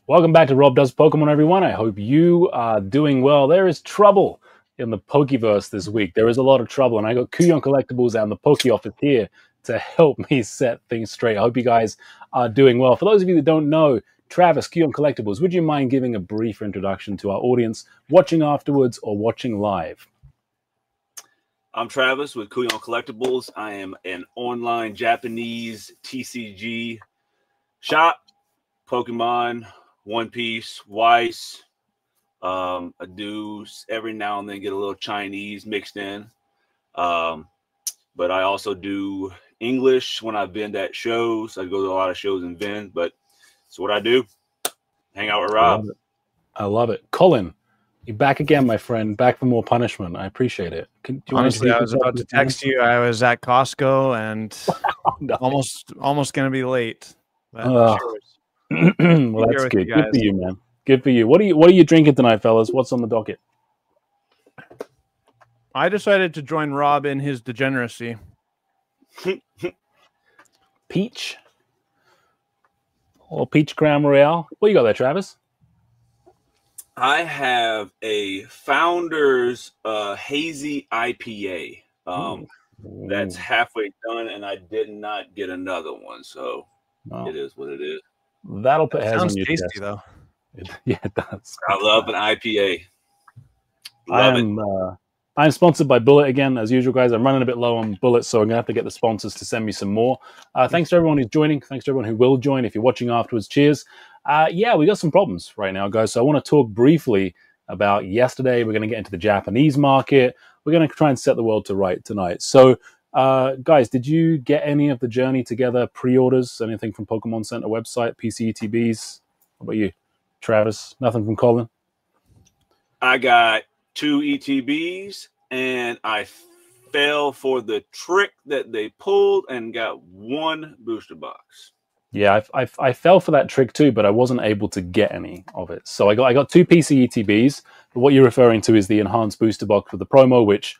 Welcome back to Rob Does Pokemon, everyone. I hope you are doing well. There is trouble in the Pokeverse this week. There is a lot of trouble, and I got Couyon Collectibles and the Poke Office here to help me set things straight. I hope you guys are doing well. For those of you that don't know, Travis, Couyon Collectibles, would you mind giving a brief introduction to our audience, watching afterwards or watching live? I'm Travis with Couyon Collectibles. I am an online Japanese TCG shop, Pokemon, One Piece, Weiss. I do every now and then get a little Chinese mixed in. But I also do English when I vend at shows. I go to a lot of shows and vend, but it's what I do. Hang out with Rob. I love it. Colin, you're back again, my friend. Back for more punishment. I appreciate it. Honestly, I was about to text you. I was at Costco and almost going to be late. Well, that's good. Good for you, man. Good for you. What are you drinking tonight, fellas? What's on the docket? I decided to join Rob in his degeneracy. Peach. Or peach Crown Royale. What you got there, Travis? I have a Founders Hazy IPA. That's halfway done, and I did not get another one, so it is what it is. That'll put heads on your tasty, chest. though. Yeah, it does. I love an IPA. I'm sponsored by Bullet again, as usual, guys. I'm running a bit low on bullets, so I'm going to have to get the sponsors to send me some more. Thanks to everyone who's joining. Thanks to everyone who will join. If you're watching afterwards, cheers. Yeah, we got some problems right now, guys. So I want to talk briefly about yesterday. We're going to get into the Japanese market. We're going to try and set the world to right tonight. So, guys, did you get any of the Journey Together pre-orders? Anything from Pokemon Center website, PC ETBs? What about you, Travis? Nothing from Colin? I got 2 ETBs, and I fell for the trick that they pulled and got 1 booster box. Yeah, I fell for that trick too, but I wasn't able to get any of it. So I got 2 PC ETBs. But what you're referring to is the enhanced booster box with the promo, which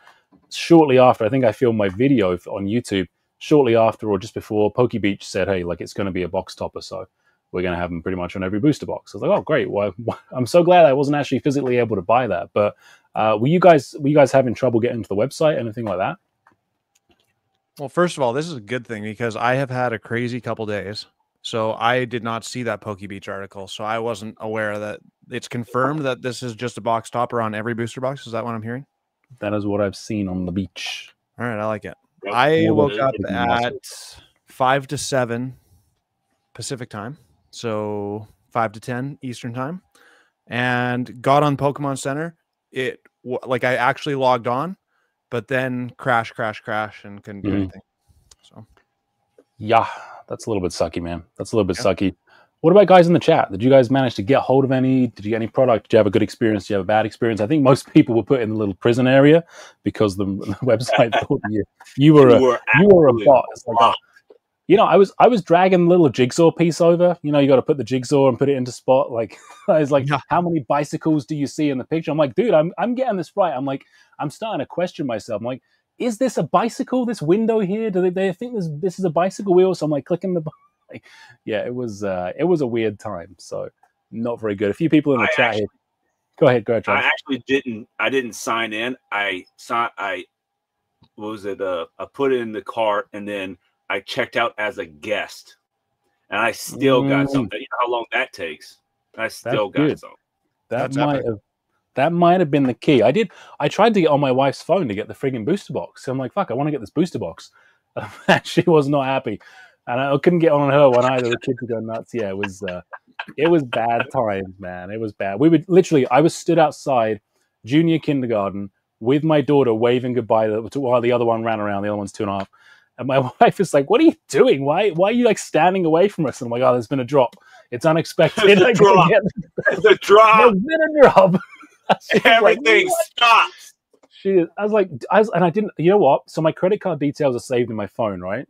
shortly after, I think I filmed my video on YouTube, shortly after or just before, Pokebeach said, hey, like it's going to be a box topper, so we're going to have them pretty much on every booster box. I was like, oh, great. Well, I'm so glad I wasn't actually physically able to buy that. But were you guys having trouble getting to the website, anything like that? Well, first of all, this is a good thing because I have had a crazy couple days. So I did not see that Pokebeach article. So I wasn't aware that it's confirmed that this is just a box topper on every booster box. Is that what I'm hearing? That is what I've seen on the beach. All right. I like it. I woke up at 5 to 7 Pacific time. So 5 to 10 Eastern time, and got on Pokemon Center. I actually logged on, but then crash, and couldn't do anything. So, yeah, that's a little bit sucky, man. That's a little bit sucky. What about guys in the chat? Did you guys manage to get hold of any? Did you get any product? Did you have a good experience? Did you have a bad experience? I think most people were put in the little prison area because the website thought you were a bot. It's like, you know, I was dragging a little jigsaw piece over. You know, you got to put the jigsaw and put it into spot. Like, I was like, how many bicycles do you see in the picture? I'm like, dude, I'm getting this right. I'm like, I'm starting to question myself. I'm like, is this a bicycle? This window here? Do they think this is a bicycle wheel? So I'm like clicking the. Yeah, it was a weird time. So not very good. A few people in the chat here. Go ahead, Travis. I actually didn't sign in. I put it in the cart and then I checked out as a guest, and I still got something. You know how long that takes? I still got something. That might have been the key. I tried to get on my wife's phone to get the friggin' booster box. So I'm like, fuck, I want to get this booster box. She was not happy, and I couldn't get on her one either. The kids were going nuts. Yeah, it was bad times, man. It was bad. I was stood outside junior kindergarten with my daughter waving goodbye while the other one ran around. The other one's 2.5. And my wife is like, what are you doing? Why are you like standing away from us? And I'm like, oh, there's been a drop. It's unexpected. The drop. The drop. There's been a drop. Everything stops. I didn't, you know what? So my credit card details are saved in my phone, right?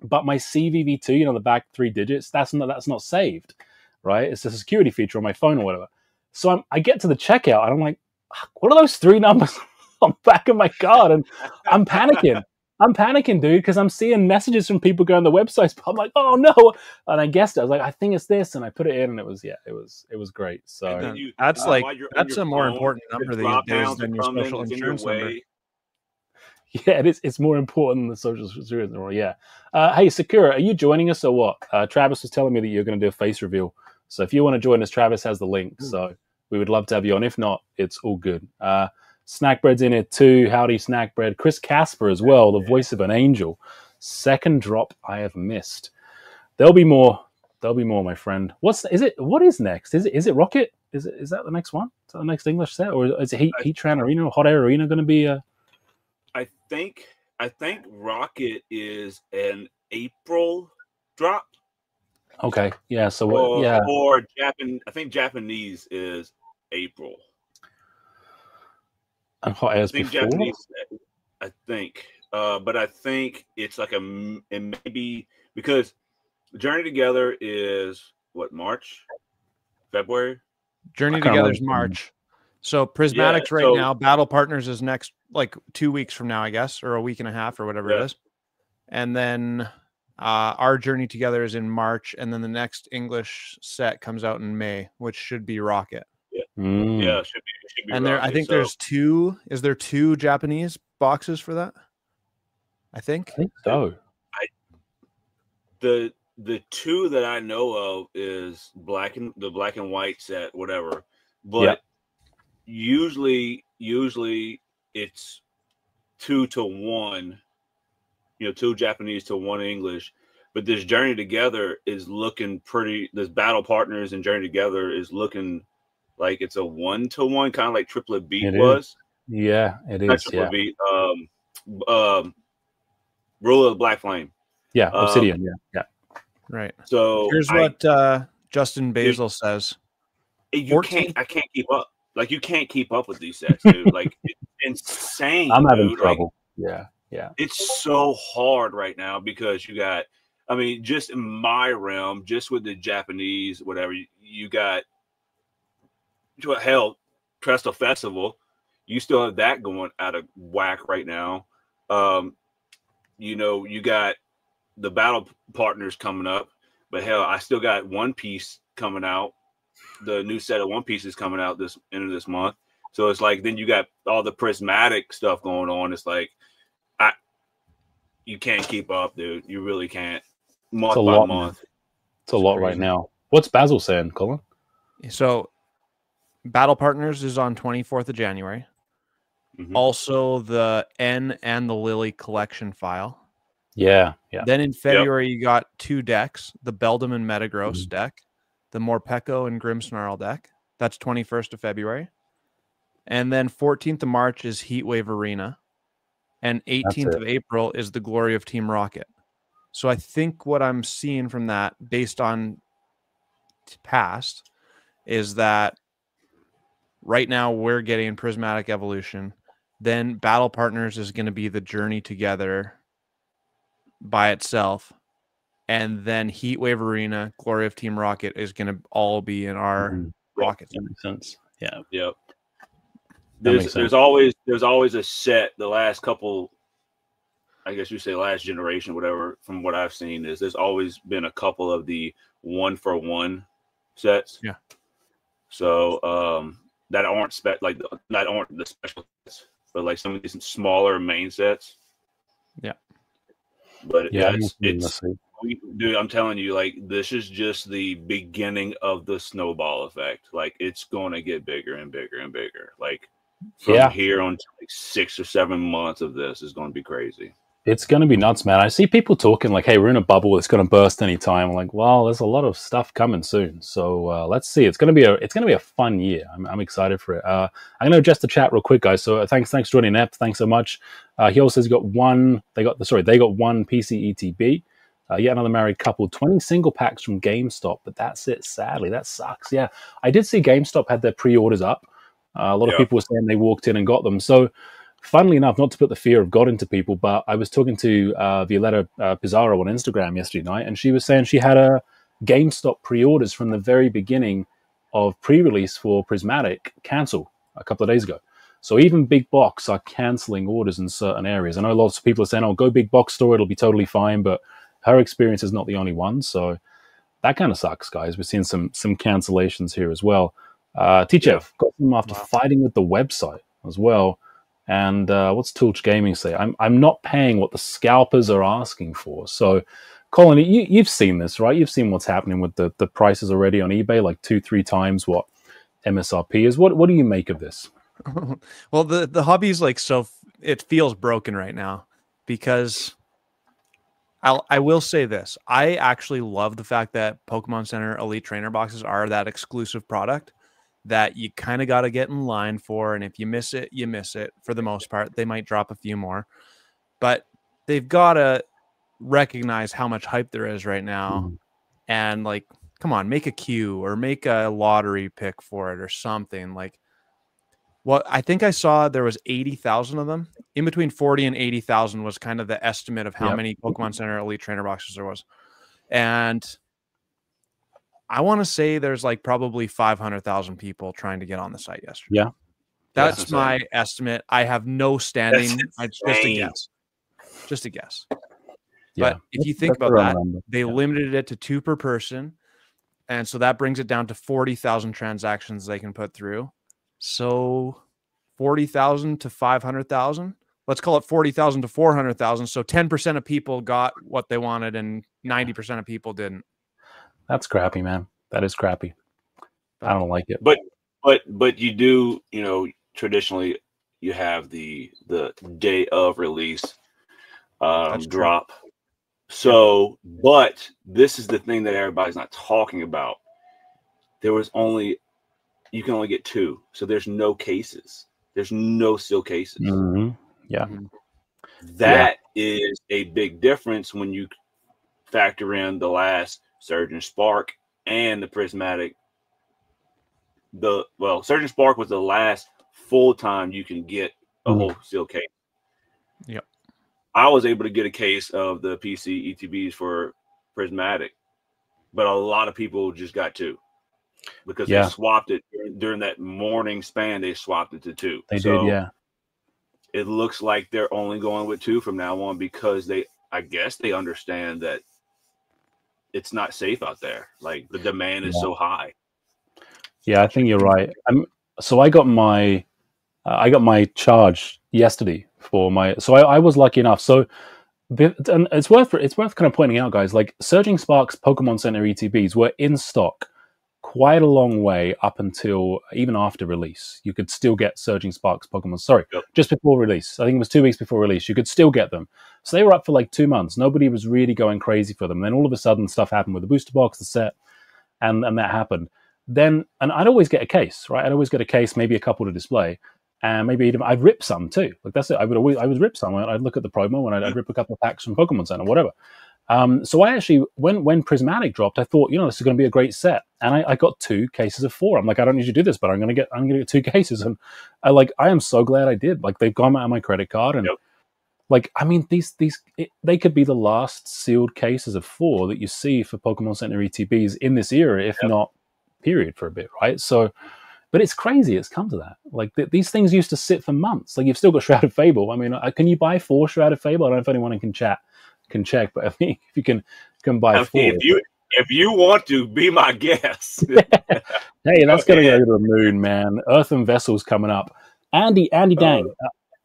But my CVV2, you know, the back 3 digits, that's not saved, right? It's a security feature on my phone or whatever. So I get to the checkout and I'm like, what are those 3 numbers on the back of my card? And I'm panicking. I'm panicking, dude, because I'm seeing messages from people going to the websites. I'm like, oh no! And I guessed it. I was like, I think it's this, and I put it in, and it was great. So that's a more important number these days than your social insurance number. Yeah, it is. It's more important than the social insurance number. Yeah. Hey, Sakura, are you joining us or what? Travis was telling me that you're going to do a face reveal. So if you want to join us, Travis has the link. So we would love to have you on. If not, it's all good. Snackbread's in it too. Howdy, Snackbread. Chris Casper as well, the voice of an angel. Second drop I have missed. There'll be more. There'll be more, my friend. What is next? Is it Rocket? Is that the next one? Is that the next English set, or is it Heatran Arena or Hot Air Arena going to be a? I think Rocket is an April drop. Okay, yeah. So or I think Japanese is April. And Hot Air's before. Japanese, I think, but I think it's like it may be because Journey Together is what, March, February. Journey Together is March. So Prismatics now. Battle Partners is next, like 2 weeks from now, I guess, or a week and a half, or whatever it is. And then our Journey Together is in March, and then the next English set comes out in May, which should be Rocket. Yeah, it should be. And Rocket, I think there's two. Is there 2 Japanese boxes for that? I think so. The 2 that I know of is the black and white set, whatever. But usually it's 2 to 1. 2 Japanese to 1 English. But this Journey Together is looking pretty. This Battle Partners and Journey Together is looking like it's a 1-to-1, kind of like Triplet Beat was. Yeah, it is. Not Triplet Beat. Ruler of the Black Flame. Yeah, Obsidian. Yeah. Right. So here's what Justin Basil says. I can't keep up. Like, you can't keep up with these sets, dude. Like, it's insane. I'm having trouble. Like, yeah. It's so hard right now because you got, I mean, just in my realm, just with the Japanese, whatever, you got, hell, Presto Festival. You still have that going out of whack right now. You got the Battle Partners coming up, but hell, I still got One Piece coming out. The new set of One Piece is coming out this end of this month. So it's like, then you got all the prismatic stuff going on. It's like, you can't keep up, dude. You really can't. Month by month. It's a lot right now. What's Basil saying, Colin? So Battle Partners is on 24th of January. Mm-hmm. Also the N and the Lily collection file. Yeah. Then in February, you got 2 decks, the Beldam and Metagross deck, the Morpeko and Grimmsnarl deck. That's 21st of February. And then 14th of March is Heatwave Arena. And 18th of April is the Glory of Team Rocket. So I think what I'm seeing from that, based on past, is that right now we're getting Prismatic Evolution. Then Battle Partners is going to be the Journey Together by itself. And then Heatwave Arena, Glory of Team Rocket is going to all be in our Rocket. That makes sense. Yeah. Yep. There's always a set. The last couple, I guess you say last generation, whatever. From what I've seen, there's always been a couple of the 1-for-1 sets. Yeah. So that aren't the special sets, but like some of these smaller main sets. Yeah. But dude, I'm telling you, like, this is just the beginning of the snowball effect. Like, it's going to get bigger and bigger and bigger. Like, from here on to like 6 or 7 months of this is going to be crazy. It's going to be nuts, man. I see people talking like, hey, we're in a bubble. It's going to burst anytime. I'm like, well, there's a lot of stuff coming soon. So let's see. It's going to be a fun year. I'm excited for it. I'm going to adjust the chat real quick, guys. So thanks for joining Ep. Thanks so much. He also says they got one PC ETB. Yet another married couple, 20 single packs from GameStop, but that's it. Sadly, that sucks. Yeah, I did see GameStop had their pre-orders up. A lot of people were saying they walked in and got them. So, funnily enough, not to put the fear of God into people, but I was talking to Violetta Pizarro on Instagram yesterday night, and she was saying she had a GameStop pre-orders from the very beginning of pre-release for Prismatic cancel a couple of days ago. So even big box are canceling orders in certain areas. I know lots of people are saying, "Oh, go big box store; it'll be totally fine." But her experience is not the only one, so that kind of sucks, guys. We're seeing some cancellations here as well. T-Chef got them after fighting with the website as well. And what's Tulch Gaming say? I'm not paying what the scalpers are asking for. So, Colin, you've seen this, right? You've seen what's happening with the prices already on eBay, like 2-3 times what MSRP is. What do you make of this? Well, the hobby is like, so it feels broken right now, because I will say this. I actually love the fact that Pokemon Center Elite Trainer boxes are that exclusive product that you kind of got to get in line for. And if you miss it, you miss it. For the most part, they might drop a few more, but they've got to recognize how much hype there is right now. And like, come on, make a queue or make a lottery pick for it or something. Like, what I think I saw, there was 80,000 of them. In between 40 and 80,000 was kind of the estimate of how many Pokemon Center Elite Trainer boxes there was. And I want to say there's like probably 500,000 people trying to get on the site yesterday. Yeah. That's my estimate. I have no standing. It's just a guess. Just a guess. Yeah. But if you think about that, they limited it to 2 per person. And so that brings it down to 40,000 transactions they can put through. So 40,000 to 500,000. Let's call it 40,000 to 400,000. So 10% of people got what they wanted and 90% of people didn't. That's crappy, man. That is crappy. I don't like it. But you do, you know, traditionally you have the day of release drop. So, but this is the thing that everybody's not talking about. You can only get 2. So there's no cases. There's no seal cases. Yeah. That is a big difference when you factor in the last Surgeon Spark and the Prismatic. Surgeon Spark was the last full time you can get a whole seal case. Yep. I was able to get a case of the PC ETBs for Prismatic, but a lot of people just got 2 because they swapped it during that morning span. They swapped it to 2. They did, yeah. It looks like they're only going with 2 from now on because I guess they understand that it's not safe out there. Like the demand is so high. Yeah, I think you're right. So I got my charge yesterday for my. So I was lucky enough. So, and it's worth kind of pointing out, guys. Like Surging Sparks Pokemon Center ETBs were in stock quite a long way up until even after release. You could still get Surging Sparks Pokemon. Sorry, just before release. I think it was 2 weeks before release. You could still get them. So they were up for like 2 months. Nobody was really going crazy for them. And then all of a sudden, stuff happened with the booster box, the set, and that happened. Then, and I'd always get a case, right? I'd always get a case, maybe a couple to display, and maybe even I'd rip some too. Like that's it. I would rip some. I'd look at the promo and I'd rip a couple of packs from Pokemon Center, whatever. So I actually, when Prismatic dropped, I thought, this is going to be a great set, and I got 2 cases of 4. I'm like, I don't usually do this, but I'm gonna get 2 cases, and I am so glad I did. Like they've gone out on my credit card, and like I mean, they could be the last sealed cases of 4 that you see for Pokemon Center ETBs in this era, if not period, for a bit, right? So, but it's crazy it's come to that. Like these things used to sit for months. Like you've still got Shrouded Fable. I mean, can you buy 4 Shrouded Fable? I don't know if anyone can check, but I mean, if you can buy 4. If you want to be my guest. Hey, that's going to go to the moon, man. Earthen Vessel's coming up. Andy Dang.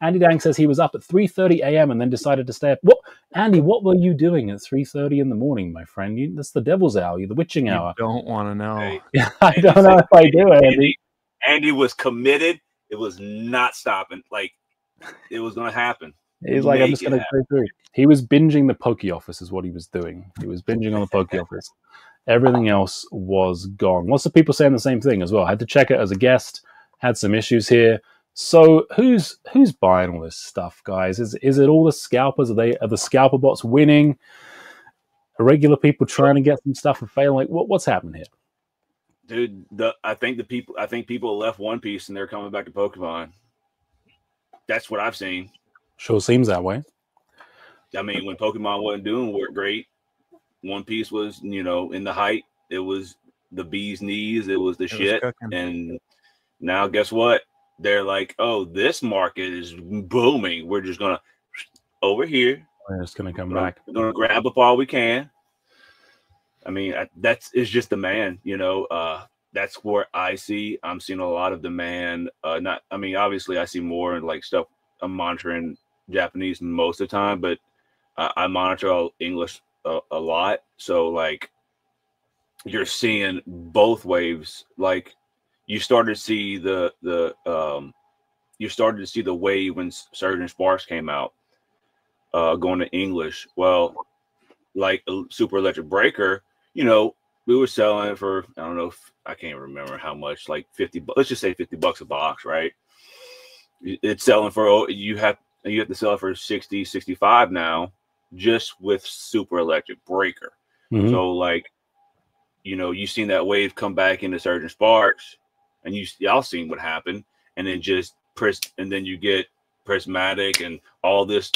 Andy Dang says he was up at 3:30 a.m. and then decided to stay up. What, Andy, what were you doing at 3:30 in the morning, my friend? That's the devil's hour, the witching hour. Don't want to know. Hey, I don't know if I do, Andy. Andy was committed. It was not stopping. Like, it was going to happen. He's like, I'm just going to go through. He was binging the Poke Office is what he was doing. He was binging on the Poke Office. Everything else was gone. Lots of people saying the same thing as well. I had to check it as a guest. Had some issues here. So who's buying all this stuff, guys? Is it all the scalpers? Are the scalper bots winning? Are regular people trying to get some stuff and failing? Like what's happening here? Dude, I think people left One Piece and they're coming back to Pokemon. That's what I've seen. Sure seems that way. I mean, when Pokemon wasn't doing great, One Piece was, in the height. It was the bee's knees. It was the shit. And now guess what? they're like, oh, this market is booming. We're just gonna over here. We're just gonna come back. We're gonna grab up all we can. I mean, it's just demand, you know. That's where I'm seeing a lot of demand. Obviously, I see more like stuff. I'm monitoring Japanese most of the time, but I monitor English a lot. So like, you're seeing both waves. Like, you started to see the wave when Surge and Sparks came out, going to English. Well, like a Super Electric Breaker, you know, we were selling it for, I don't know, I can't remember how much, like 50. Let's just say $50 a box, right? It's selling for, you have to sell it for 60, 65 now, just with Super Electric Breaker. Mm-hmm. So like, you know, you've seen that wave come back into Surge and Sparks, and y'all seen what happened, and then then you get Prismatic and all this.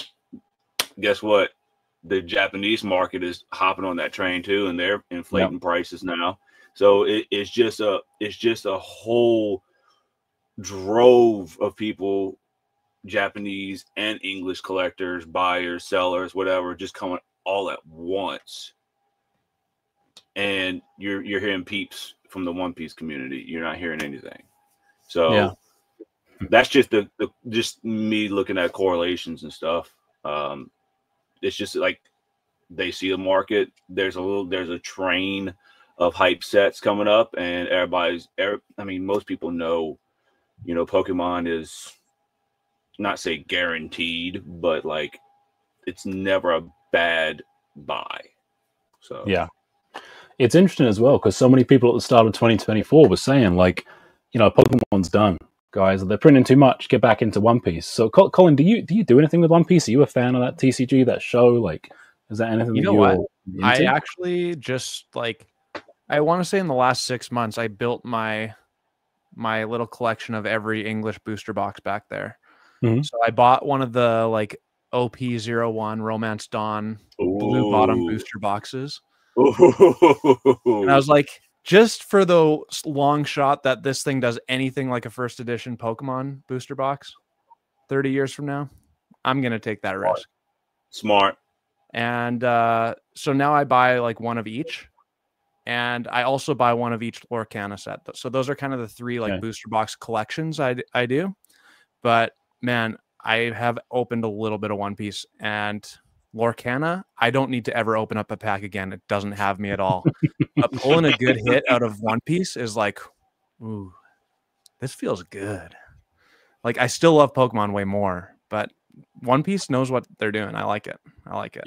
Guess what? The Japanese market is hopping on that train too, and they're inflating prices now. So it's just a whole drove of people, Japanese and English collectors, buyers, sellers, whatever, just coming all at once. And you're hearing peeps from the One Piece community. You're not hearing anything. So that's just just me looking at correlations and stuff. It's just like, they see the market. There's a train of hype sets coming up, and most people know, you know, Pokemon is not say guaranteed, but like, it's never a bad buy. So yeah, it's interesting as well, because so many people at the start of 2024 were saying, like, you know, Pokemon's done, guys. They're printing too much. Get back into One Piece. So, Colin, do you do anything with One Piece? Are you a fan of that TCG, that show? Like, is that anything you that know you're what? into? I actually just, like, I want to say in the last 6 months, I built my little collection of every English booster box back there. Mm-hmm. So I bought one of the like OP01 Romance Dawn blue bottom booster boxes. And I was like, just for the long shot that this thing does anything like a first edition Pokemon booster box 30 years from now, I'm going to take that risk. Smart. And so now I buy like one of each. And I also buy one of each Lorcana set. So those are kind of the three like booster box collections I do. But man, I have opened a little bit of One Piece, and Lorcana, I don't need to ever open up a pack again. It doesn't have me at all. Pulling a good hit out of One Piece is like, ooh, this feels good. Like, I still love Pokemon way more, but One Piece knows what they're doing. I like it.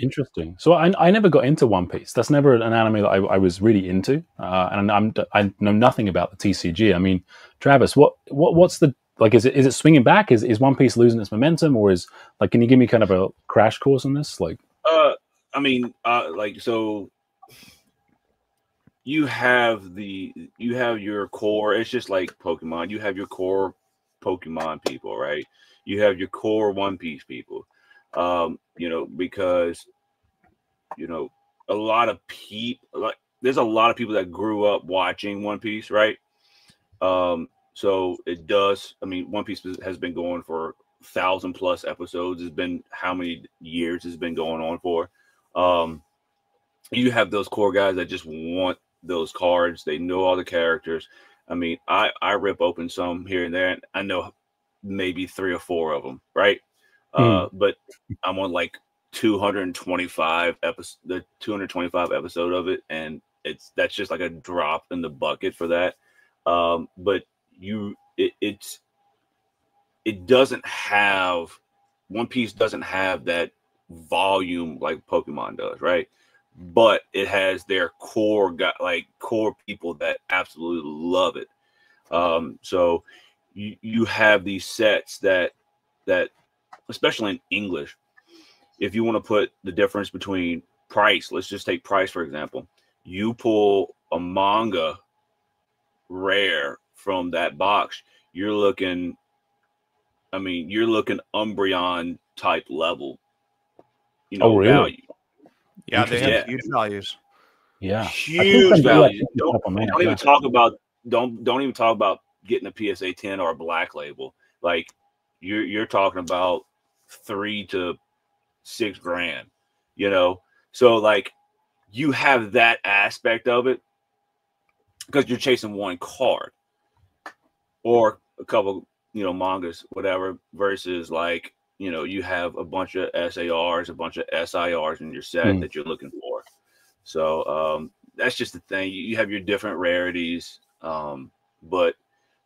Interesting. So I never got into One Piece. That's never an anime that I was really into, and I know nothing about the TCG. I mean, Travis, what's the, like? Is it swinging back? Is One Piece losing its momentum, or is, like? Can you give me kind of a crash course on this? Like, so you have your core. It's just like Pokemon. You have your core Pokemon people, right? You have your core One Piece people. You know, because, you know, a lot of people, like, there's a lot of people that grew up watching One Piece, right? So it does. I mean, One Piece has been going for 1,000+ episodes. It's been how many years it's been going on for? You have those core guys that just want those cards. They know all the characters. I mean, I rip open some here and there, and I know maybe 3 or 4 of them, right? But I'm on like 225 the 225 episode of it, and that's just like a drop in the bucket for that. But it doesn't have, One Piece doesn't have that volume like Pokemon does, right? But it has their core people that absolutely love it. So you have these sets that especially in English, if you want to put the difference between price, let's just take price, for example. You pull a manga rare from that box, you're looking Umbreon type level, really? value. Yeah, they have huge values. Yeah, huge value. Don't even talk about getting a PSA 10 or a black label. like you're talking about $3 to $6 grand, you know. So like you have that aspect of it because you're chasing one card or a couple, you know, mangas, whatever, versus like, you know, you have a bunch of SARs, a bunch of SIRs in your set that you're looking for. So that's just the thing. You have your different rarities, but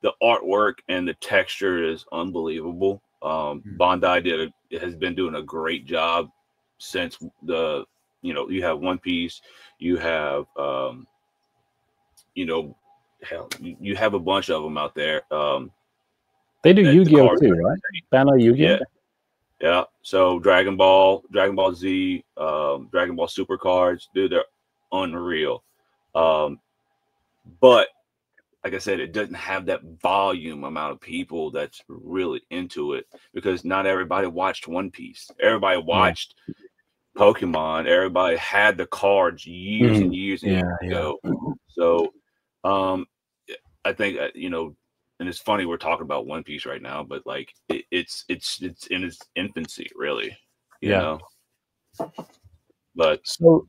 the artwork and the texture is unbelievable. Bandai has been doing a great job since the, you know, you have One Piece, you have, you know, hell, you have a bunch of them out there. They do Yu-Gi-Oh too, right? Bandai Yu-Gi-Oh. Yeah. So Dragon Ball Z, Dragon Ball Super cards, dude, they're unreal. But like I said, it doesn't have that volume amount of people that's really into it because not everybody watched One Piece. Everybody watched Pokemon. Everybody had the cards years and years ago. So I think, you know, and it's funny we're talking about One Piece right now, but like it's in its infancy, really, you know. But so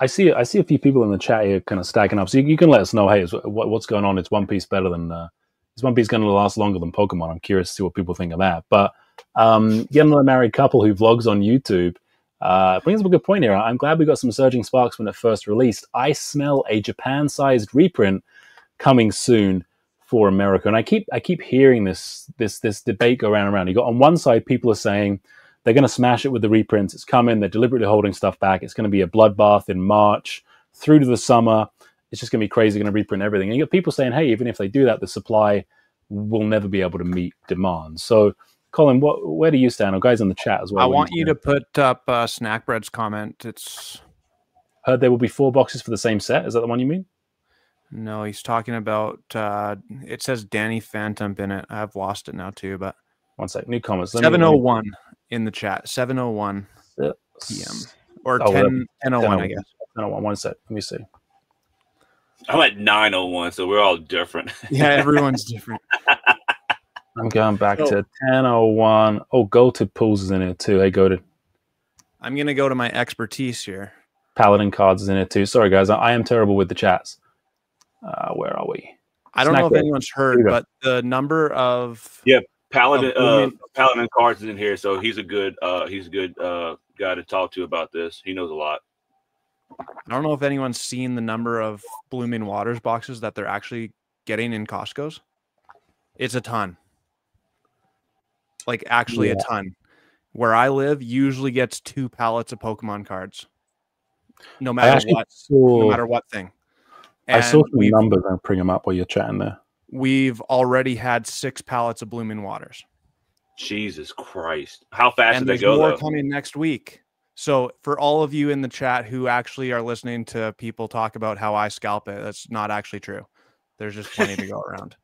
I see a few people in the chat here kind of stacking up. So you can let us know, hey, what's going on? Is One Piece better than? Is One Piece going to last longer than Pokemon? I'm curious to see what people think of that. But getting a married couple who vlogs on YouTube brings up a good point here. I'm glad we got some Surging Sparks when it first released. I smell a Japan-sized reprint coming soon for America, and I keep hearing this debate go round and round. You got on one side people are saying they're going to smash it with the reprints. It's coming. They're deliberately holding stuff back. It's going to be a bloodbath in March through to the summer. It's just going to be crazy. They're going to reprint everything. And you got people saying, hey, even if they do that, the supply will never be able to meet demand. So, Colin, where do you stand? Or guys in the chat as well. I want you to put up Snack Bread's comment. It's heard there will be 4 boxes for the same set. Is that the one you mean? No, he's talking about, it says Danny Phantom in it. I've lost it now too, but. One sec, new comments. 7:01 in the chat. 7:01 p.m. Or 10:01, I guess. 10:01, one sec. Let me see. I'm at 9:01, so we're all different. Yeah, everyone's different. I'm going back to 10:01. Oh, Goated Pools is in it too. Hey, Goated. I'm going to go to my expertise here. Paladin Cards is in it too. Sorry, guys. I am terrible with the chats. Where are we? I don't know if anyone's heard, but the number of Paladin Cards is in here, so he's a good guy to talk to about this. He knows a lot. I don't know if anyone's seen the number of Blooming Waters boxes that they're actually getting in Costco's. It's a ton. Like actually a ton. Where I live usually gets 2 pallets of Pokemon cards. No matter what thing. And I saw some numbers. I'll bring them up while you're chatting there. We've already had 6 pallets of Blooming Waters. Jesus Christ. How fast did they go, though? There's more coming next week. So for all of you in the chat who actually are listening to people talk about how I scalp it, that's not actually true. There's just plenty to go around.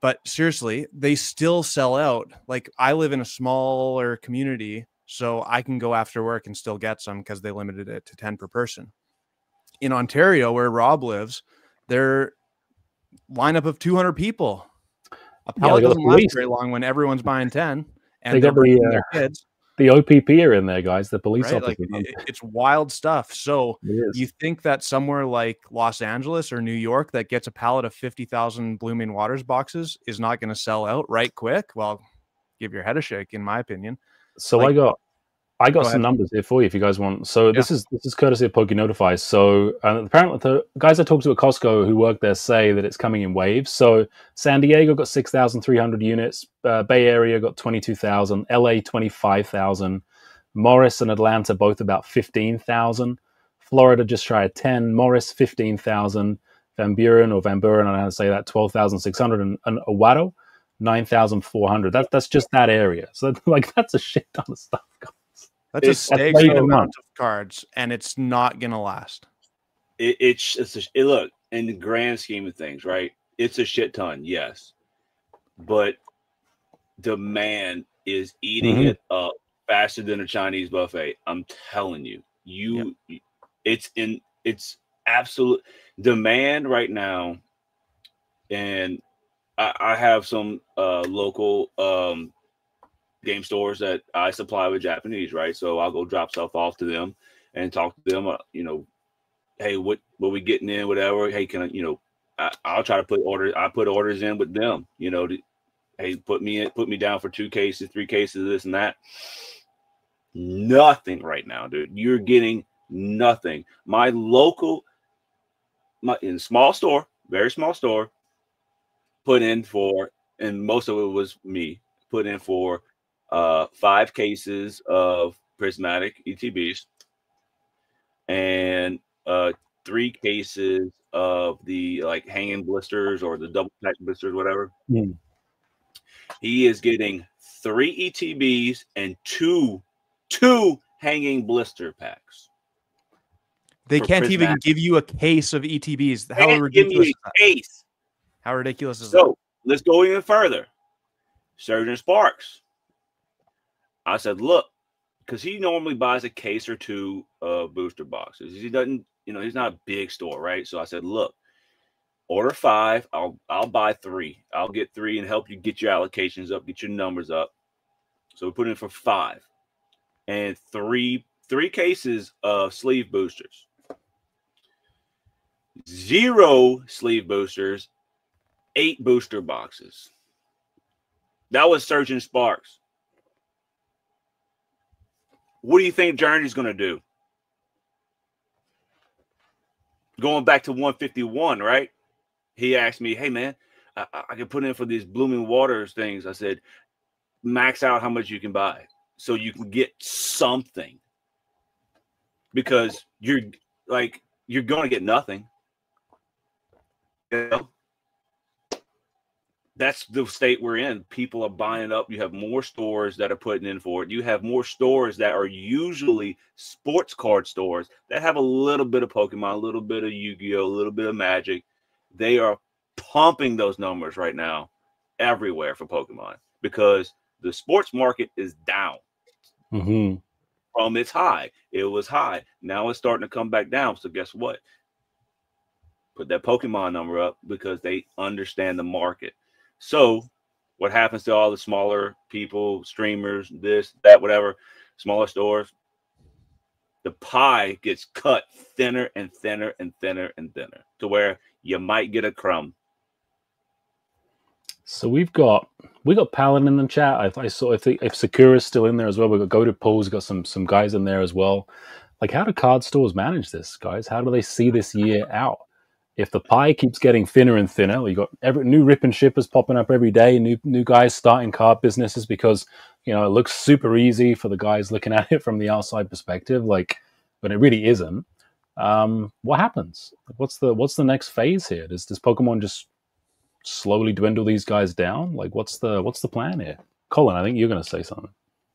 But seriously, they still sell out. Like I live in a smaller community, so I can go after work and still get some because they limited it to 10 per person. In Ontario, where Rob lives, their lineup of 200 people. A pallet doesn't last very long when everyone's buying 10 and they're bringing their kids. The OPP are in there, guys. The police officers. Like, it's wild stuff. So you think that somewhere like Los Angeles or New York that gets a pallet of 50,000 Blooming Waters boxes is not going to sell out right quick? Well, give your head a shake, in my opinion. So I got some numbers here for you if you guys want. So this is courtesy of PokeNotify. So apparently the guys I talked to at Costco who work there say that it's coming in waves. So San Diego got 6,300 units. Bay Area got 22,000. LA 25,000. Morris and Atlanta both about 15,000. Florida just shy of 10. Morris 15,000. Van Buren, I don't know how to say that, 12,600. And Owado 9,400. That's just that area. So like that's a shit ton of stuff. That's a staggering amount of cards, and it's not going to last. Look, in the grand scheme of things, right? It's a shit ton, yes. But demand is eating it up faster than a Chinese buffet. I'm telling you. It's absolute demand right now. And I have some local game stores that I supply with Japanese, right? So I'll go drop stuff off to them and talk to them. You know, hey, what we getting in, whatever. Hey, can I, you know, I'll try to put orders. I put orders in with them. You know, hey, put me down for 2 cases, 3 cases, this and that. Nothing right now, dude. You're getting nothing. My local, in small store, very small store, put in for, and most of it was me, put in for 5 cases of prismatic ETBs and 3 cases of the like hanging blisters or the double pack blisters, whatever. Mm. He is getting 3 ETBs and two hanging blister packs. They can't even give you a case of ETBs. How ridiculous is that? Case. How ridiculous is that? So let's go even further. Surgeon Sparks. I said, look, because he normally buys a case or 2 of booster boxes. He doesn't, you know, he's not a big store, right? So I said, look, order 5. I'll buy 3. I'll get 3 and help you get your allocations up, get your numbers up. So we put in for 5 and 3 cases of sleeve boosters. 0 sleeve boosters, 8 booster boxes. That was Surgeon Sparks. What do you think Journey's going to do? Going back to 151, right? He asked me, hey, man, I can put in for these Blooming Waters things. I said, max out how much you can buy so you can get something. Because you're going to get nothing. You know? That's the state we're in. People are buying up. You have more stores that are putting in for it. You have more stores that are usually sports card stores that have a little bit of Pokemon, a little bit of Yu-Gi-Oh, a little bit of Magic. They are pumping those numbers right now everywhere for Pokemon because the sports market is down from its high. It was high. Now it's starting to come back down. So guess what? Put that Pokemon number up because they understand the market. So what happens to all the smaller people, streamers, this, that, whatever, smaller stores? The pie gets cut thinner and thinner and thinner and thinner to where you might get a crumb. So we got Paladin in the chat. I think if Sakura's still in there as well, we've got Go to Pools, got some guys in there as well. Like, how do card stores manage this, guys? How do they see this year out? If the pie keeps getting thinner and thinner, you got every new rip and shippers popping up every day, new guys starting card businesses because, you know, it looks super easy for the guys looking at it from the outside perspective, like, but it really isn't. What happens? What's the next phase here? Does Pokemon just slowly dwindle these guys down? Like, what's the plan here? Colin, I think you're going to say something.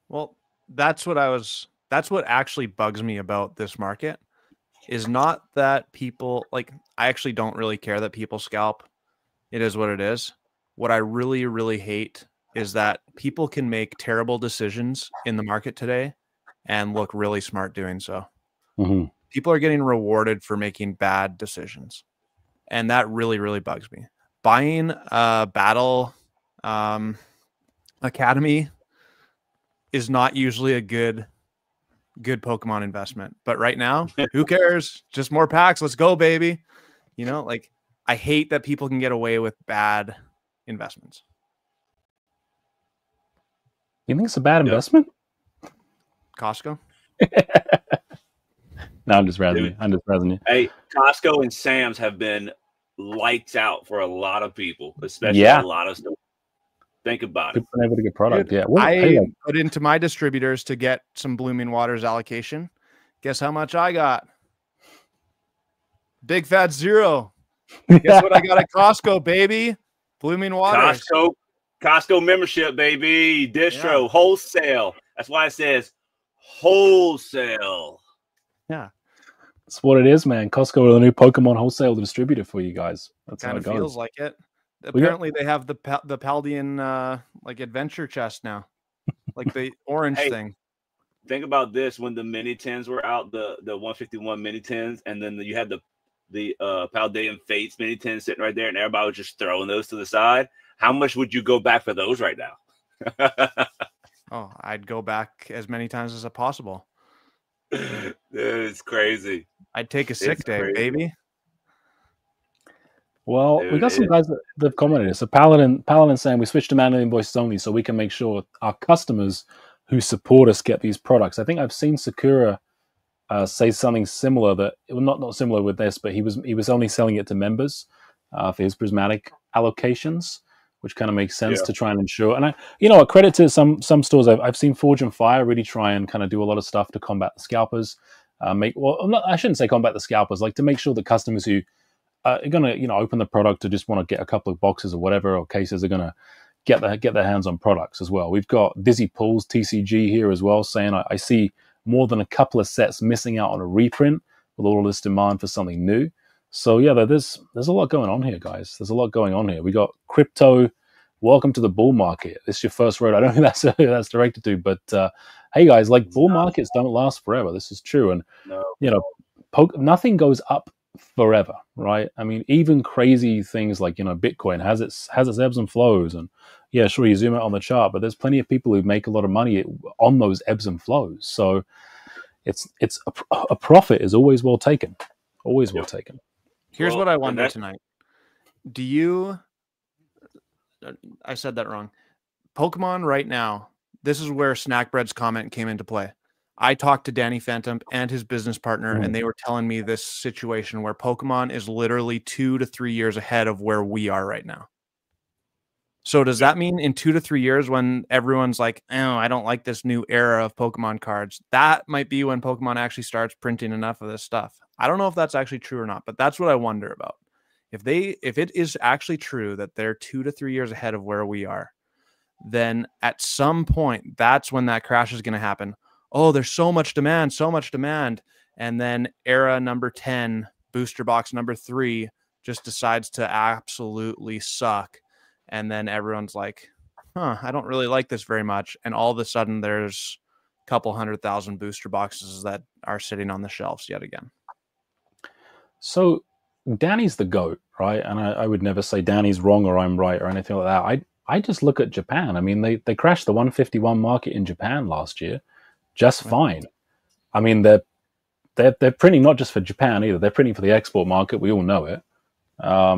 Well, that's what actually bugs me about this market. Is not that people, like, I actually don't really care that people scalp. It is what it is. What I really, really hate is that people can make terrible decisions in the market today and look really smart doing so. People are getting rewarded for making bad decisions. And that really, really bugs me. Buying a Battle Academy is not usually a good Pokemon investment, but right now, who cares? Just more packs. Let's go, baby. You know, like, I hate that people can get away with bad investments. You think it's a bad investment? Costco? No, I'm just razzing you. Hey, Costco and Sam's have been lights out for a lot of people, especially a lot of stuff. Think about it. Been able to get product. Dude, Yeah, I put into my distributors to get some Blooming Waters allocation. Guess how much I got? Big fat 0. Guess what I got at Costco, baby? Blooming Waters. Costco membership, baby. Distro wholesale. That's why it says wholesale. Yeah, that's what it is, man. Costco are the new Pokemon wholesale distributor for you guys. That's kind how of it goes. Feels like it. Apparently, they have the Paldean like adventure chest now, like the orange thing. Think about this: when the mini tins were out, the 151 mini tins, and then you had the Paldean Fates mini tins sitting right there, and everybody was just throwing those to the side. How much would you go back for those right now? Oh, I'd go back as many times as possible. Dude, it's crazy. I'd take a sick day, baby. Well, Dude, we got some guys that have commented. So Paladin saying we switched to manual invoices only so we can make sure our customers who support us get these products. I think I've seen Sakura say something similar, that not similar with this, but he was only selling it to members for his prismatic allocations, which kind of makes sense to try and ensure. And a credit to some stores. I've seen Forge and Fire really try and kind of do a lot of stuff to combat the scalpers. I shouldn't say combat the scalpers, like to make sure that customers who are going to open the product or just want to get a couple of boxes or whatever or cases are going to get their hands on products as well. We've got Dizzy Pools TCG here as well, saying I see more than a couple of sets missing out on a reprint with all of this demand for something new. So yeah, there's a lot going on here, guys. There's a lot going on here. We got crypto. Welcome to the bull market. This is your first road. I don't think that's directed to, but hey guys, like bull markets don't last forever. This is true, and nothing goes up forever, right? I mean, even crazy things like Bitcoin has its ebbs and flows, and yeah, sure, you zoom out on the chart, but there's plenty of people who make a lot of money on those ebbs and flows. So it's a profit is always well taken, always well taken. Here's what I wonder tonight. Do you? I said that wrong. Pokemon right now. This is where Snackbread's comment came into play. I talked to Danny Phantom and his business partner, and they were telling me this situation where Pokemon is literally 2 to 3 years ahead of where we are right now. So does that mean in 2 to 3 years, when everyone's like, oh, I don't like this new era of Pokemon cards, that might be when Pokemon actually starts printing enough of this stuff? I don't know if that's actually true or not, but that's what I wonder about. If it is actually true that they're 2 to 3 years ahead of where we are, then at some point, that's when that crash is going to happen. Oh, there's so much demand. And then era number 10, booster box number 3 just decides to absolutely suck. And then everyone's like, I don't really like this very much. And all of a sudden there's a couple 100,000 booster boxes that are sitting on the shelves yet again. So Danny's the GOAT, right? And I would never say Danny's wrong or I'm right or anything like that. I just look at Japan. I mean, they crashed the 151 market in Japan last year just fine. I mean, they're printing not just for Japan either. They're printing for the export market. We all know it. I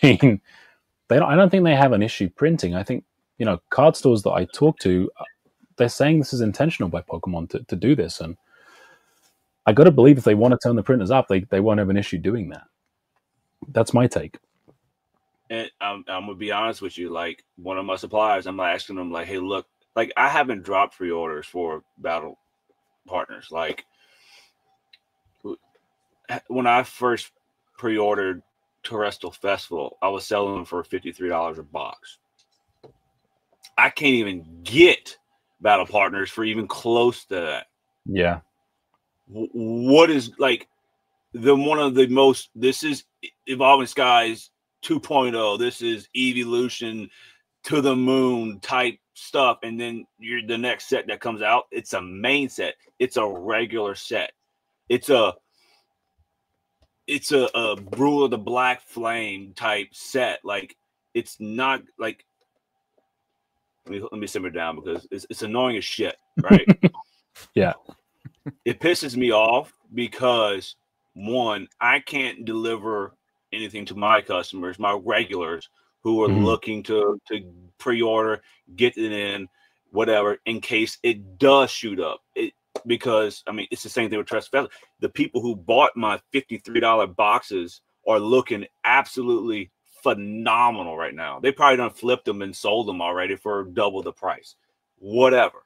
mean, I don't think they have an issue printing. I think, card stores that I talk to, they're saying this is intentional by Pokemon to do this. And I got to believe if they want to turn the printers up, they won't have an issue doing that. That's my take. And I'm going to be honest with you. Like, one of my suppliers, I'm asking them, like, hey, look, like, I haven't dropped pre-orders for battle partners. Like, when I first pre-ordered Terrestrial Festival, I was selling them for $53 a box. I can't even get battle partners for even close to that. Yeah. What is, like, one of the most, this is Evolving Skies 2.0. This is Evolution to the moon type stuff. And then the next set that comes out, it's a main set. It's a regular set. It's a Rule of the Black Flame type set. Like, it's not like, let me simmer down because it's annoying as shit, right? Yeah. It pisses me off because, one, I can't deliver anything to my customers, my regulars who are looking to pre-order, get it in, whatever, in case it does shoot up. Because, I mean, it's the same thing with Trust Festival. The people who bought my $53 boxes are looking absolutely phenomenal right now. They probably done flipped them and sold them already for double the price. Whatever.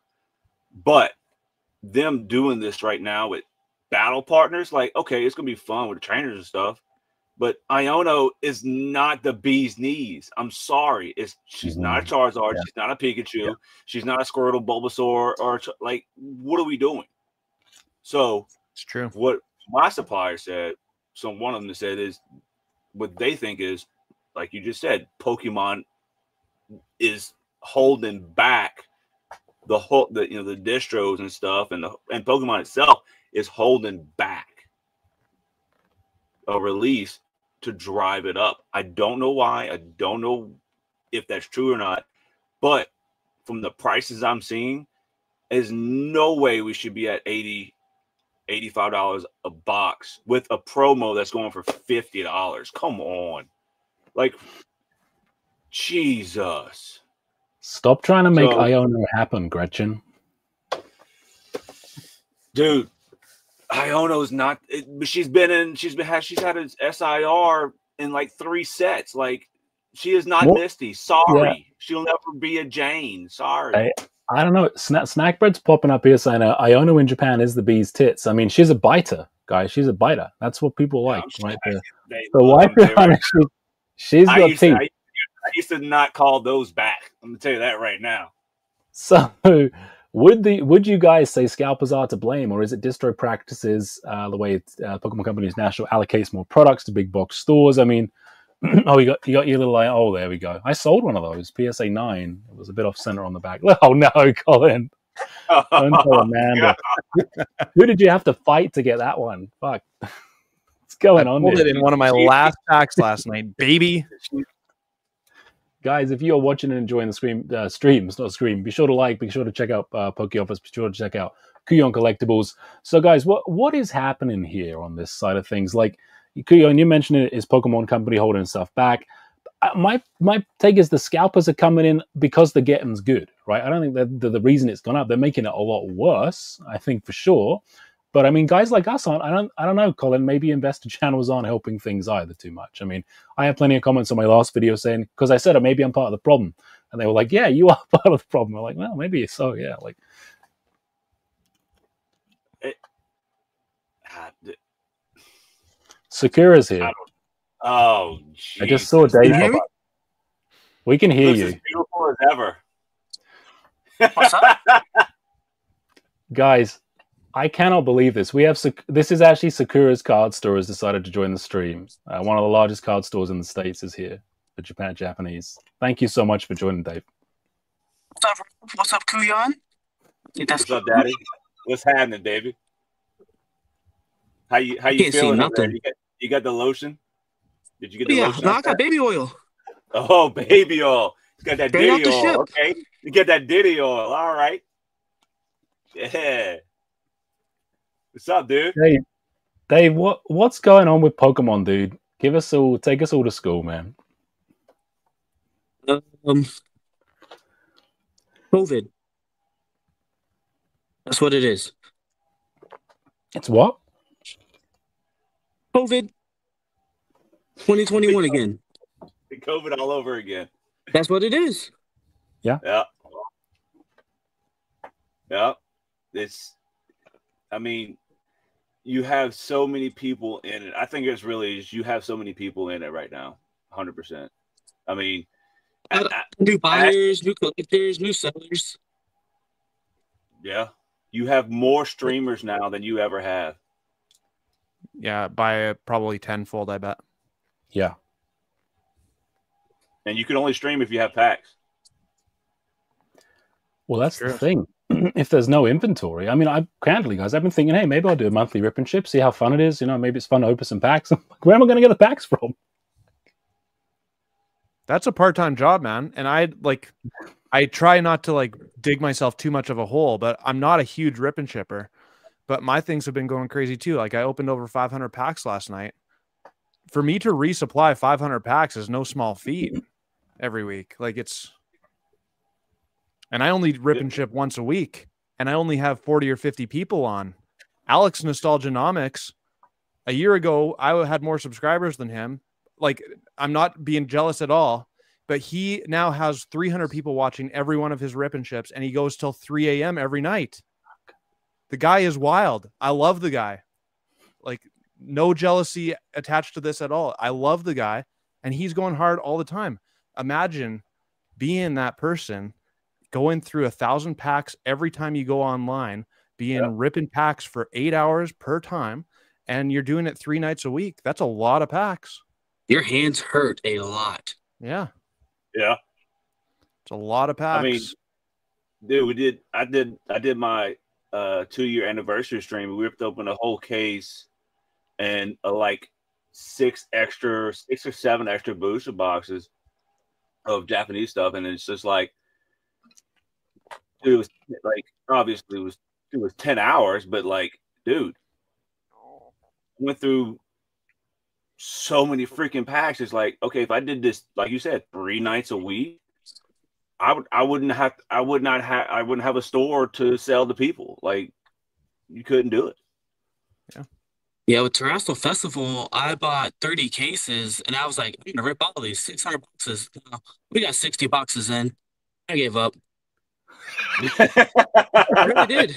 But them doing this right now with battle partners, like, okay, it's going to be fun with the trainers and stuff. But Iono is not the bee's knees. I'm sorry. She's not a Charizard. Yeah. She's not a Pikachu. Yeah. She's not a Squirtle, Bulbasaur, or like, what are we doing? So it's true. What my supplier said, one of them said, is what they think is, like you just said, Pokemon is holding back the distros and stuff, and Pokemon itself is holding back a release to drive it up. I don't know why. I don't know if that's true or not. But from the prices I'm seeing, there's no way we should be at $85 a box with a promo that's going for $50. Come on. Like, Jesus. Stop trying to make Iono happen, Gretchen. Dude, Iono's not. She's had an SIR in like 3 sets. Like, she is not Misty. Sorry, yeah. She'll never be a Jane. Sorry. I don't know. Snackbread's popping up here saying Iono in Japan is the bee's tits. I mean, she's a biter, guys. She's a biter. That's what people like, right? The wife, she's got teeth. I used to not call those back. I'm gonna tell you that right now. So, would you guys say scalpers are to blame, or is it distro practices the way Pokemon Company's national allocates more products to big box stores? I mean, oh, you got your little oh, there we go. I sold one of those PSA 9. It was a bit off center on the back. Oh no, Colin! Don't tell Amanda. Who did you have to fight to get that one? Fuck, what's going on? I pulled it in one of my last packs last night, baby. Guys, if you are watching and enjoying the streams, not scream, be sure to like, be sure to check out Pokeoffice, be sure to check out Couyon Collectibles. So, guys, what is happening here on this side of things? Like, Couyon, you mentioned it is Pokemon Company holding stuff back. My take is the scalpers are coming in because the getting's good, right? I don't think that the reason it's gone up. They're making it a lot worse, I think, for sure. But I mean, guys like us aren't. I don't know, Colin. Maybe investor channels aren't helping things either too much. I mean, I have plenty of comments on my last video saying, because I said maybe I'm part of the problem, and they were like, "Yeah, you are part of the problem." I'm like, "Well, maybe so." Yeah, like Sakura's here. Oh, geez. I just saw Dave. We can hear you. As beautiful as ever. What's up, guys? I cannot believe this. This is actually Sakura's card store has decided to join the stream. One of the largest card stores in the States is here for Japanese. Thank you so much for joining, Dave. What's up, Couyon? What's up, Daddy? What's happening, baby? How you feeling? You got the lotion? Did you get the lotion? No, I got baby oil. Oh, baby oil. You got that Diddy oil. Okay. You get that Diddy oil. All right. Yeah. What's up, dude? Dave, what's going on with Pokemon, dude? Take us all to school, man. COVID. That's what it is. It's what? COVID. 2021 again. COVID all over again. That's what it is. Yeah. Yeah. I mean, you have so many people in it. I think it's really you have so many people in it right now. 100%. I mean, new buyers, new collectors, new sellers. Yeah. You have more streamers now than you ever have. Yeah, by probably tenfold, I bet. Yeah. And you can only stream if you have packs. Well, that's the thing. If there's no inventory, I mean, candidly, guys, I've been thinking, hey, maybe I'll do a monthly rip and ship, see how fun it is. You know, maybe it's fun to open some packs. Where am I going to get the packs from? That's a part-time job, man. And I try not to dig myself too much of a hole, but I'm not a huge rip and shipper. But my things have been going crazy too. Like I opened over 500 packs last night. For me to resupply 500 packs is no small feat every week. And I only rip and ship once a week, and I only have 40 or 50 people on. Alex Nostalgianomics, a year ago, I had more subscribers than him. Like, I'm not being jealous at all, but he now has 300 people watching every one of his rip and ships, and he goes till 3 a.m. every night. The guy is wild. I love the guy. Like, no jealousy attached to this at all. I love the guy, and he's going hard all the time. Imagine being that person, going through 1,000 packs every time you go online, ripping packs for 8 hours per time, and you're doing it 3 nights a week. That's a lot of packs. Your hands hurt a lot. Yeah. Yeah. It's a lot of packs. I mean, dude, I did my 2-year anniversary stream. We ripped open a whole case and 6 or 7 extra booster boxes. of Japanese stuff, and it's just like, dude, it was like obviously it was 10 hours, but like, dude, went through so many freaking packs. It's like, okay, if I did this, like you said, 3 nights a week, I wouldn't have a store to sell to people. Like, you couldn't do it. Yeah. Yeah, with Terrestrial Festival, I bought 30 cases, and I was like, I'm gonna rip all these 600 boxes. We got 60 boxes in. I gave up. I really did.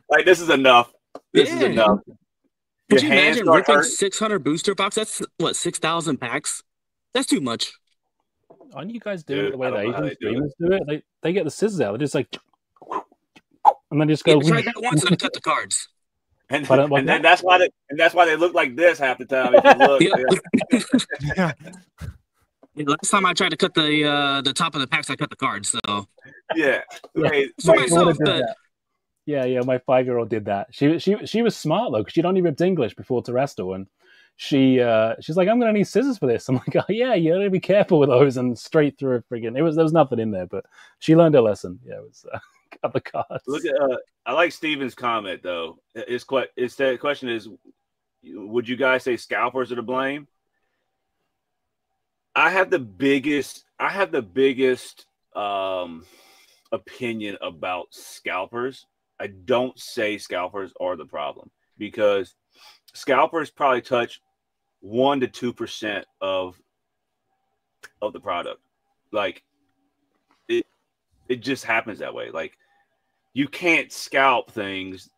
Like, this is enough. This is enough. Could you imagine ripping 600 booster box? That's what, 6,000 packs? That's too much. Aren't you guys doing it the way the Asian streamers do it? They get the scissors out. They're just like, and then just go. I tried that once and I cut the cards. And then that's why they look like this half the time. If you look, last time I tried to cut the top of the packs, I cut the cards. So yeah. Yeah, my 5-year-old did that. She was smart though, because she'd only ripped English before terrestrial, and she's like, I'm gonna need scissors for this. I'm like, oh yeah, you gotta be careful with those, and straight through a friggin'. There was nothing in there, but she learned her lesson. Yeah, it was cut the cards. Look at I like Steven's comment though. The question is, would you guys say scalpers are to blame? I have the biggest opinion about scalpers. I don't say scalpers are the problem, because scalpers probably touch 1 to 2% of the product. Like, it just happens that way. Like, you can't scalp things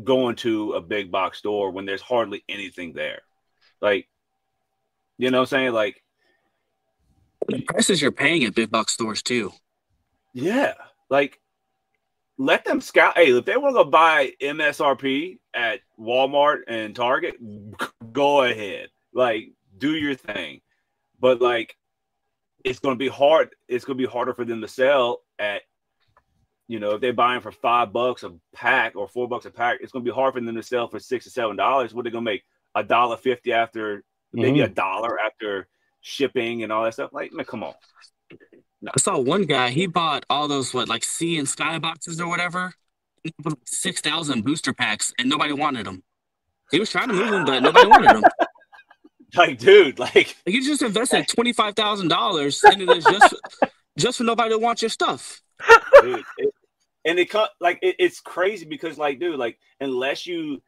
going to a big box store when there's hardly anything there. Like, you know what I'm saying? Like, the prices you're paying at big box stores too. Yeah. Like, let them scout. Hey, if they want to go buy MSRP at Walmart and Target, go ahead. Like, do your thing. But like, it's going to be hard. It's going to be harder for them to sell at, if they're buying for $5 a pack or $4 a pack, it's going to be hard for them to sell for $6 or $7. What are they going to make? $1.50 after, maybe $1 after shipping and all that stuff? Like, man, come on. I saw one guy, he bought all those, like Sea and Sky boxes or whatever, 6,000 booster packs, and nobody wanted them. He was trying to move them, but nobody wanted them. Like, dude, like you just invested $25,000 into this just for nobody to want your stuff. Dude, it's crazy because, like, dude, like, unless you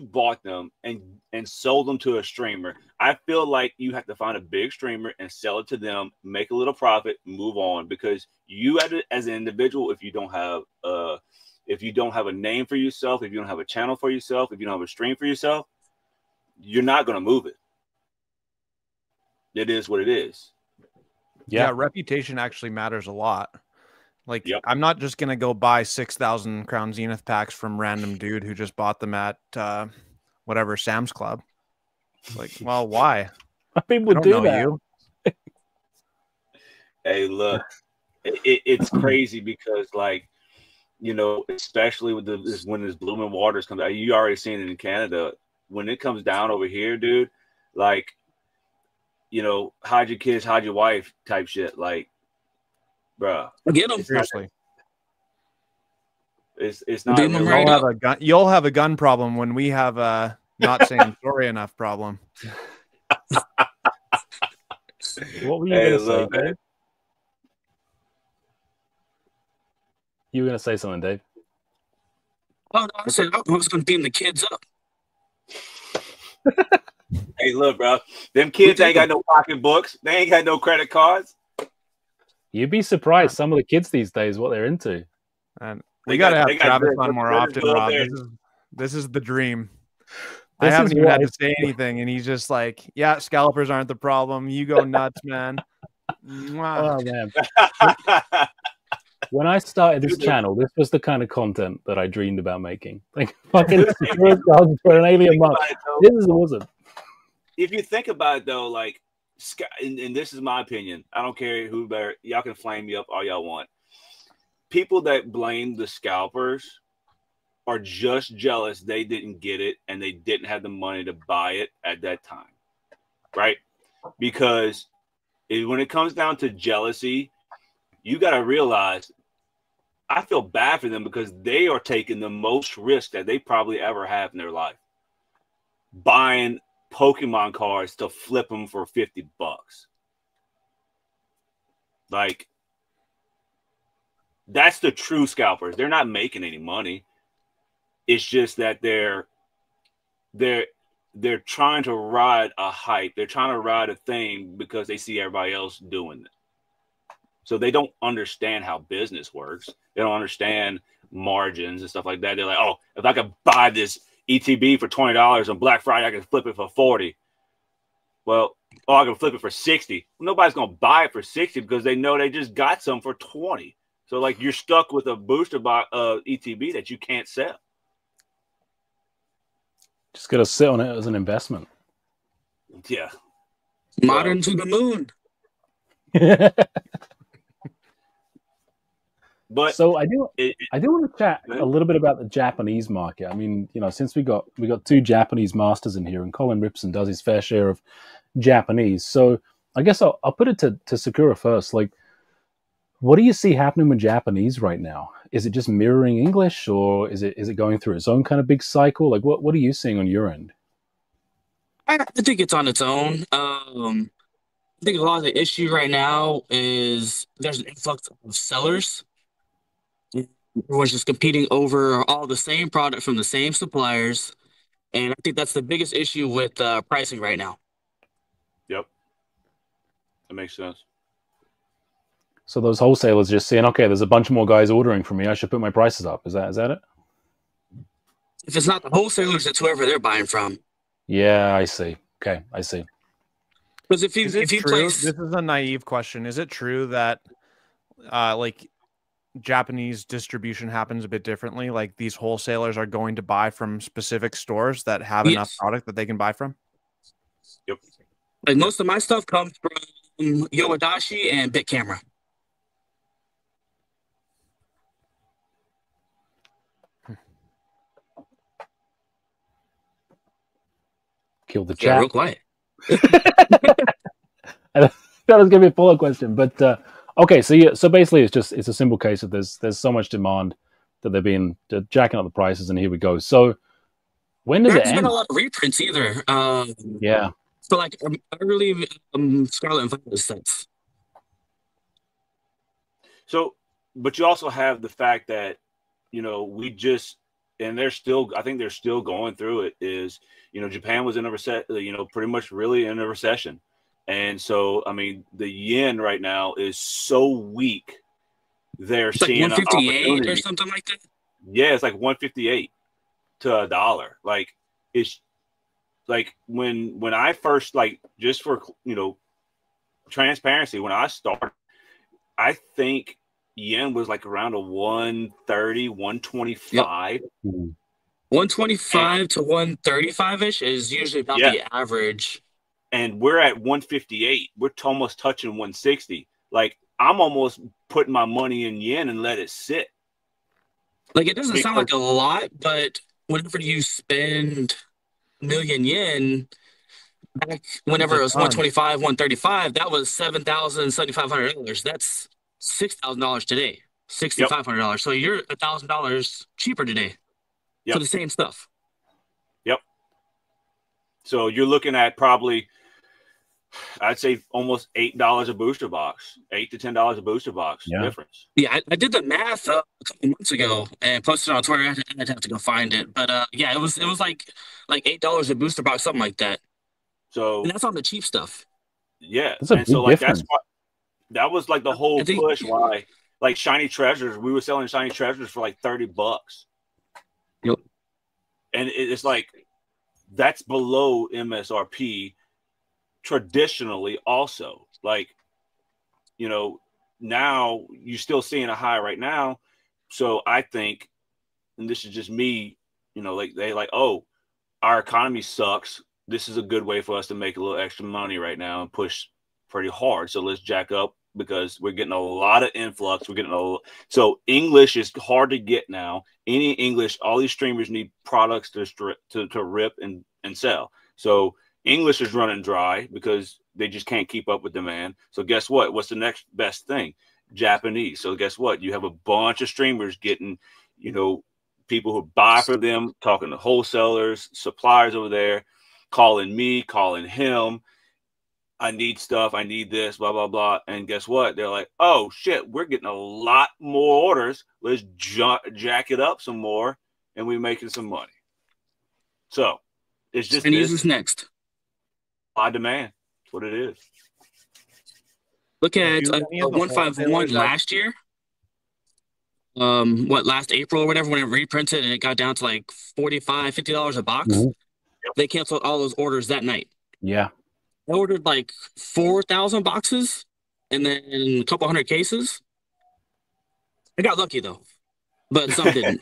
bought them and sold them to a streamer, I feel like you have to find a big streamer and sell it to them, make a little profit, move on. Because you, as an individual, if you don't have a name for yourself, if you don't have a channel for yourself, if you don't have a stream for yourself, you're not going to move it. It is what it is. Yeah, reputation actually matters a lot. Like, I'm not just going to go buy 6,000 Crown Zenith packs from random dude who just bought them at whatever, Sam's Club. Like, well, why? People do that. You. Hey, look, it's crazy because, like, especially with when this blooming waters comes out, you already seen it in Canada. When it comes down over here, dude, like, hide your kids, hide your wife type shit. Like, bruh, get them. Seriously. It's not. You'll have a gun problem when we have a not saying sorry enough problem. What were you going to say, Dave? You were going to say something, Dave? Oh, no, I said I was going to beam the kids up. Hey, look, bro. Them kids ain't got no pocketbooks. They ain't got no credit cards. You'd be surprised some of the kids these days what they're into. And we got to have Travis on more often, Rob. This is the dream. I haven't even had to say anything, and he's just like, "Yeah, scalpers aren't the problem. You go nuts, man." Oh man! When I started this channel, this was the kind of content that I dreamed about making. Like fucking for an alien month. This is awesome. If you think about it, though, like, and this is my opinion. I don't care who better. Y'all can flame me up all y'all want. People that blame the scalpers are just jealous they didn't get it and they didn't have the money to buy it at that time, right? because when it comes down to jealousy, you got to realize I feel bad for them because they are taking the most risk that they probably ever have in their life, buying Pokemon cards to flip them for $50. Like, that's the true scalpers. They're not making any money. It's just that they're trying to ride a hype. They're trying to ride a thing because they see everybody else doing it. So they don't understand how business works. They don't understand margins and stuff like that. They're like, oh, if I could buy this ETB for $20 on Black Friday, I can flip it for $40. Well, I can flip it for $60. Well, nobody's going to buy it for $60 because they know they just got some for $20. So, like, you're stuck with a booster ETB that you can't sell. Just got to sit on it as an investment. Yeah. Modern to the moon. But so I do want to chat a little bit about the Japanese market. I mean, since we got two Japanese masters in here, and Colin rips and does his fair share of Japanese. So I guess I'll put it to Sakura first. Like, what do you see happening with Japanese right now? Is it just mirroring English, or is it going through its own kind of big cycle? Like, what are you seeing on your end? I think it's on its own. I think a lot of the issue right now is there's an influx of sellers. Everyone's just competing over all the same product from the same suppliers. And I think that's the biggest issue with pricing right now. Yep. That makes sense. So those wholesalers just saying, okay, there's a bunch more guys ordering from me, I should put my prices up. Is that it? If it's not the wholesalers, it's whoever they're buying from. Yeah, I see. Okay, I see. Because if you place... This is a naive question. Is it true that like Japanese distribution happens a bit differently? Like, these wholesalers are going to buy from specific stores that have enough product that they can buy from? Yep. Like, most of my stuff comes from Yoidashi and Bit Camera. Kill the chat. Yeah, real quiet. I thought it was gonna be a follow-up question, but okay. So basically, it's a simple case of there's so much demand that they're jacking up the prices, and here we go. So when does it end? There's been a lot of reprints either. Yeah. So like early Scarlet and Violet sets. So, but you also have the fact that and I think they're still going through it. Is Japan was in a recession, pretty much really in a recession. And so, I mean, the yen right now is so weak. They're seeing like 158 or something like that. Yeah, it's like 158 to $1. Like, it's like when I first, like, just for transparency, when I started, I think yen was like around a 130, 125. Yep. 125 to 135-ish is usually about the average. And we're at 158. We're almost touching 160. Like, I'm almost putting my money in yen and let it sit. Like, it doesn't sound like a lot, but whenever you spend a million yen, back whenever it was 125, 135, that was $7,000, $7,500. That's $6,000 today, $6,500. So you're $1,000 cheaper today for the same stuff. Yep. So you're looking at probably, I'd say, almost $8 a booster box, $8 to $10 a booster box difference. Yeah, I did the math a couple months ago and posted it on Twitter. I'd have to go find it, but yeah, it was like $8 a booster box, something like that. So, and that's on the cheap stuff. Yeah, and so like that's why that was like the whole push. Why, like, shiny treasures, we were selling shiny treasures for like $30. Yep. And it's like that's below MSRP traditionally. Also, like, now you're still seeing a high right now. So I think, and this is just me, like, they like, oh, our economy sucks. This is a good way for us to make a little extra money right now and push pretty hard. So let's jack up because we're getting a lot of influx. So English is hard to get now. Any English, all these streamers need products to rip and sell. So English is running dry because they just can't keep up with demand. So guess what? What's the next best thing? Japanese. So guess what? You have a bunch of streamers getting, you know, people who buy for them, talking to wholesalers, suppliers over there, calling me, calling him. I need stuff. I need this, blah, blah, blah. And guess what? They're like, oh, shit, we're getting a lot more orders. Let's jack it up some more, and we're making some money. So it's just this next. High demand. That's what it is. Look at 151 last year. Last April or whatever, when it reprinted and it got down to like $45, $50 a box. Mm-hmm. They canceled all those orders that night. Yeah. I ordered like 4,000 boxes and then a couple hundred cases. I got lucky though, but some didn't.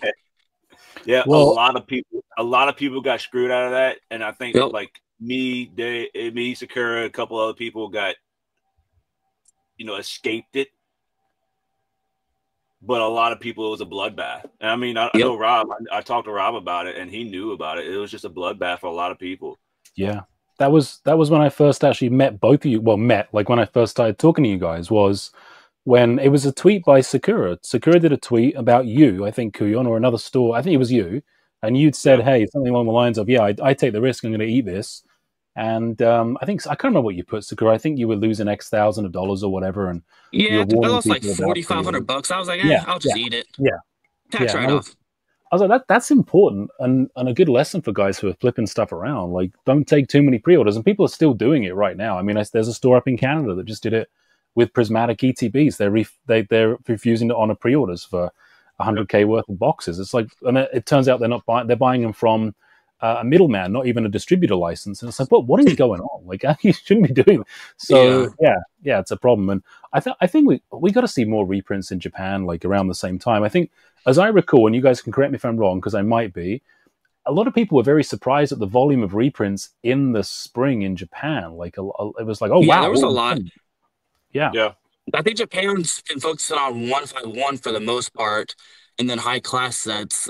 Yeah, well, a lot of people got screwed out of that, and I think like me, Sakura, a couple other people got, you know, escaped it. But a lot of people, it was a bloodbath. And I mean, I know Rob. I talked to Rob about it, and he knew about it. It was just a bloodbath for a lot of people. Yeah, that was when I first actually met both of you. Well, like when I first started talking to you guys was when it was a tweet by Sakura. Sakura did a tweet about you, I think Couyon, or another store. I think it was you, and you'd said, "Hey, something along the lines of, yeah, I take the risk. I'm going to eat this." And I think I can't remember what you put, Sakura. I think you were losing X thousands of dollars or whatever, and I lost like $4,500. I was like, I'll just eat it. Yeah, tax write-off. I was like, that's important and a good lesson for guys who are flipping stuff around. Like, don't take too many pre-orders, and people are still doing it right now. I mean, there's a store up in Canada that just did it with prismatic ETBs. They're refusing to honor pre-orders for 100K worth of boxes. It's like, and it turns out they're buying them from a middleman, not even a distributor license. And it's like, what is going on? Like, you shouldn't be doing it. So yeah, it's a problem. And I think we got to see more reprints in Japan, like around the same time. I think, as I recall, and you guys can correct me if I'm wrong, because I might be, a lot of people were very surprised at the volume of reprints in the spring in Japan. Like, it was like, oh wow, there was a lot. Yeah. I think Japan's been focusing on 151 for the most part, and then high class sets.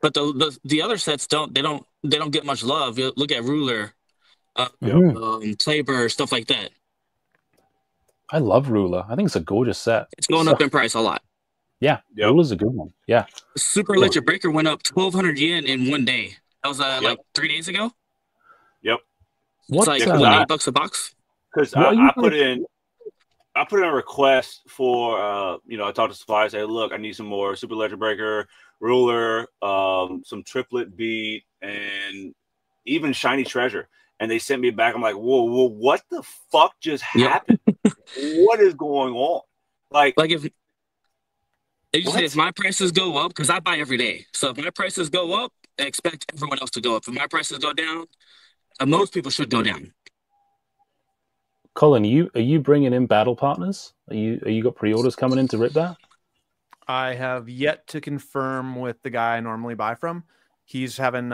But the other sets don't get much love. You look at Ruler, Claybur, stuff like that. I love Ruler. I think it's a gorgeous set. It's going up in price a lot. Yeah, Ruler's a good one. Yeah. Super Electric Breaker went up 1,200 yen in one day. That was like 3 days ago. Yep. It's like $8 a box. Because I put in a request for I talked to suppliers. Say, look, I need some more Super Electric Breaker, Ruler, some Triplet Beat, and even Shiny Treasure. And they sent me back. I'm like, whoa, what the fuck just happened? What is going on? Like if my prices go up, because I buy every day. So if my prices go up, I expect everyone else to go up. If my prices go down, most people should go down. Colin, are you bringing in battle partners? Are you got pre-orders coming in to rip that? I have yet to confirm with the guy I normally buy from. He's having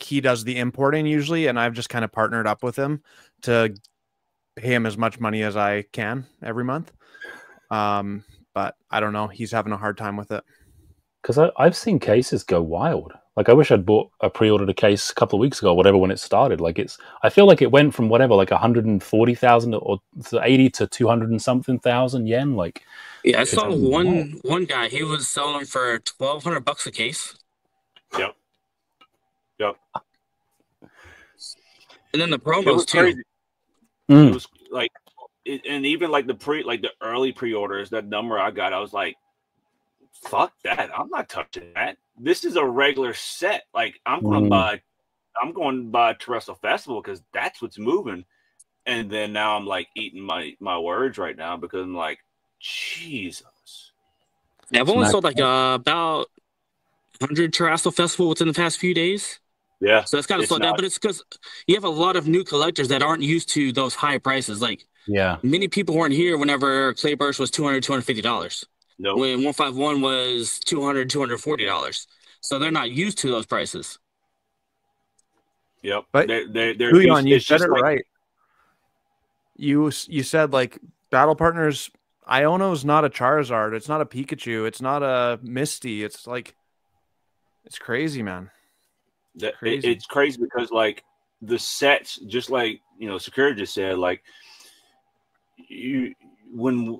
he does the importing usually, and I've just kind of partnered up with him to pay him as much money as I can every month. But I don't know. He's having a hard time with it. Because I've seen cases go wild. Like, I wish I'd pre-ordered a case a couple of weeks ago, or whatever, when it started. Like, I feel like it went from whatever, like 140,000 or 80 to 200 and something thousand yen. Like, yeah, I saw one guy. He was selling for $1,200 a case. Yep. And then the promos too. Crazy. It was like, and even like the early pre-orders, that number I got, I was like, fuck that! I'm not touching that. This is a regular set. Like, I'm going to buy Terrestrial Festival because that's what's moving. And then now I'm like eating my words right now because I'm like, Jesus. Yeah, I've only sold like about 100 Terrestrial Festival within the past few days. Yeah. So that's kind of slowed down, but it's because you have a lot of new collectors that aren't used to those high prices. Like, many people weren't here whenever Clayburst was $200, $250. No. When 151 was $200, $240. So they're not used to those prices. Yep. But Couyon, you said it right. You said, like, battle partners, Iono's not a Charizard. It's not a Pikachu. It's not a Misty. It's like, it's crazy, man. It's crazy because, like, the sets, just like, you know, Sakura just said, like, when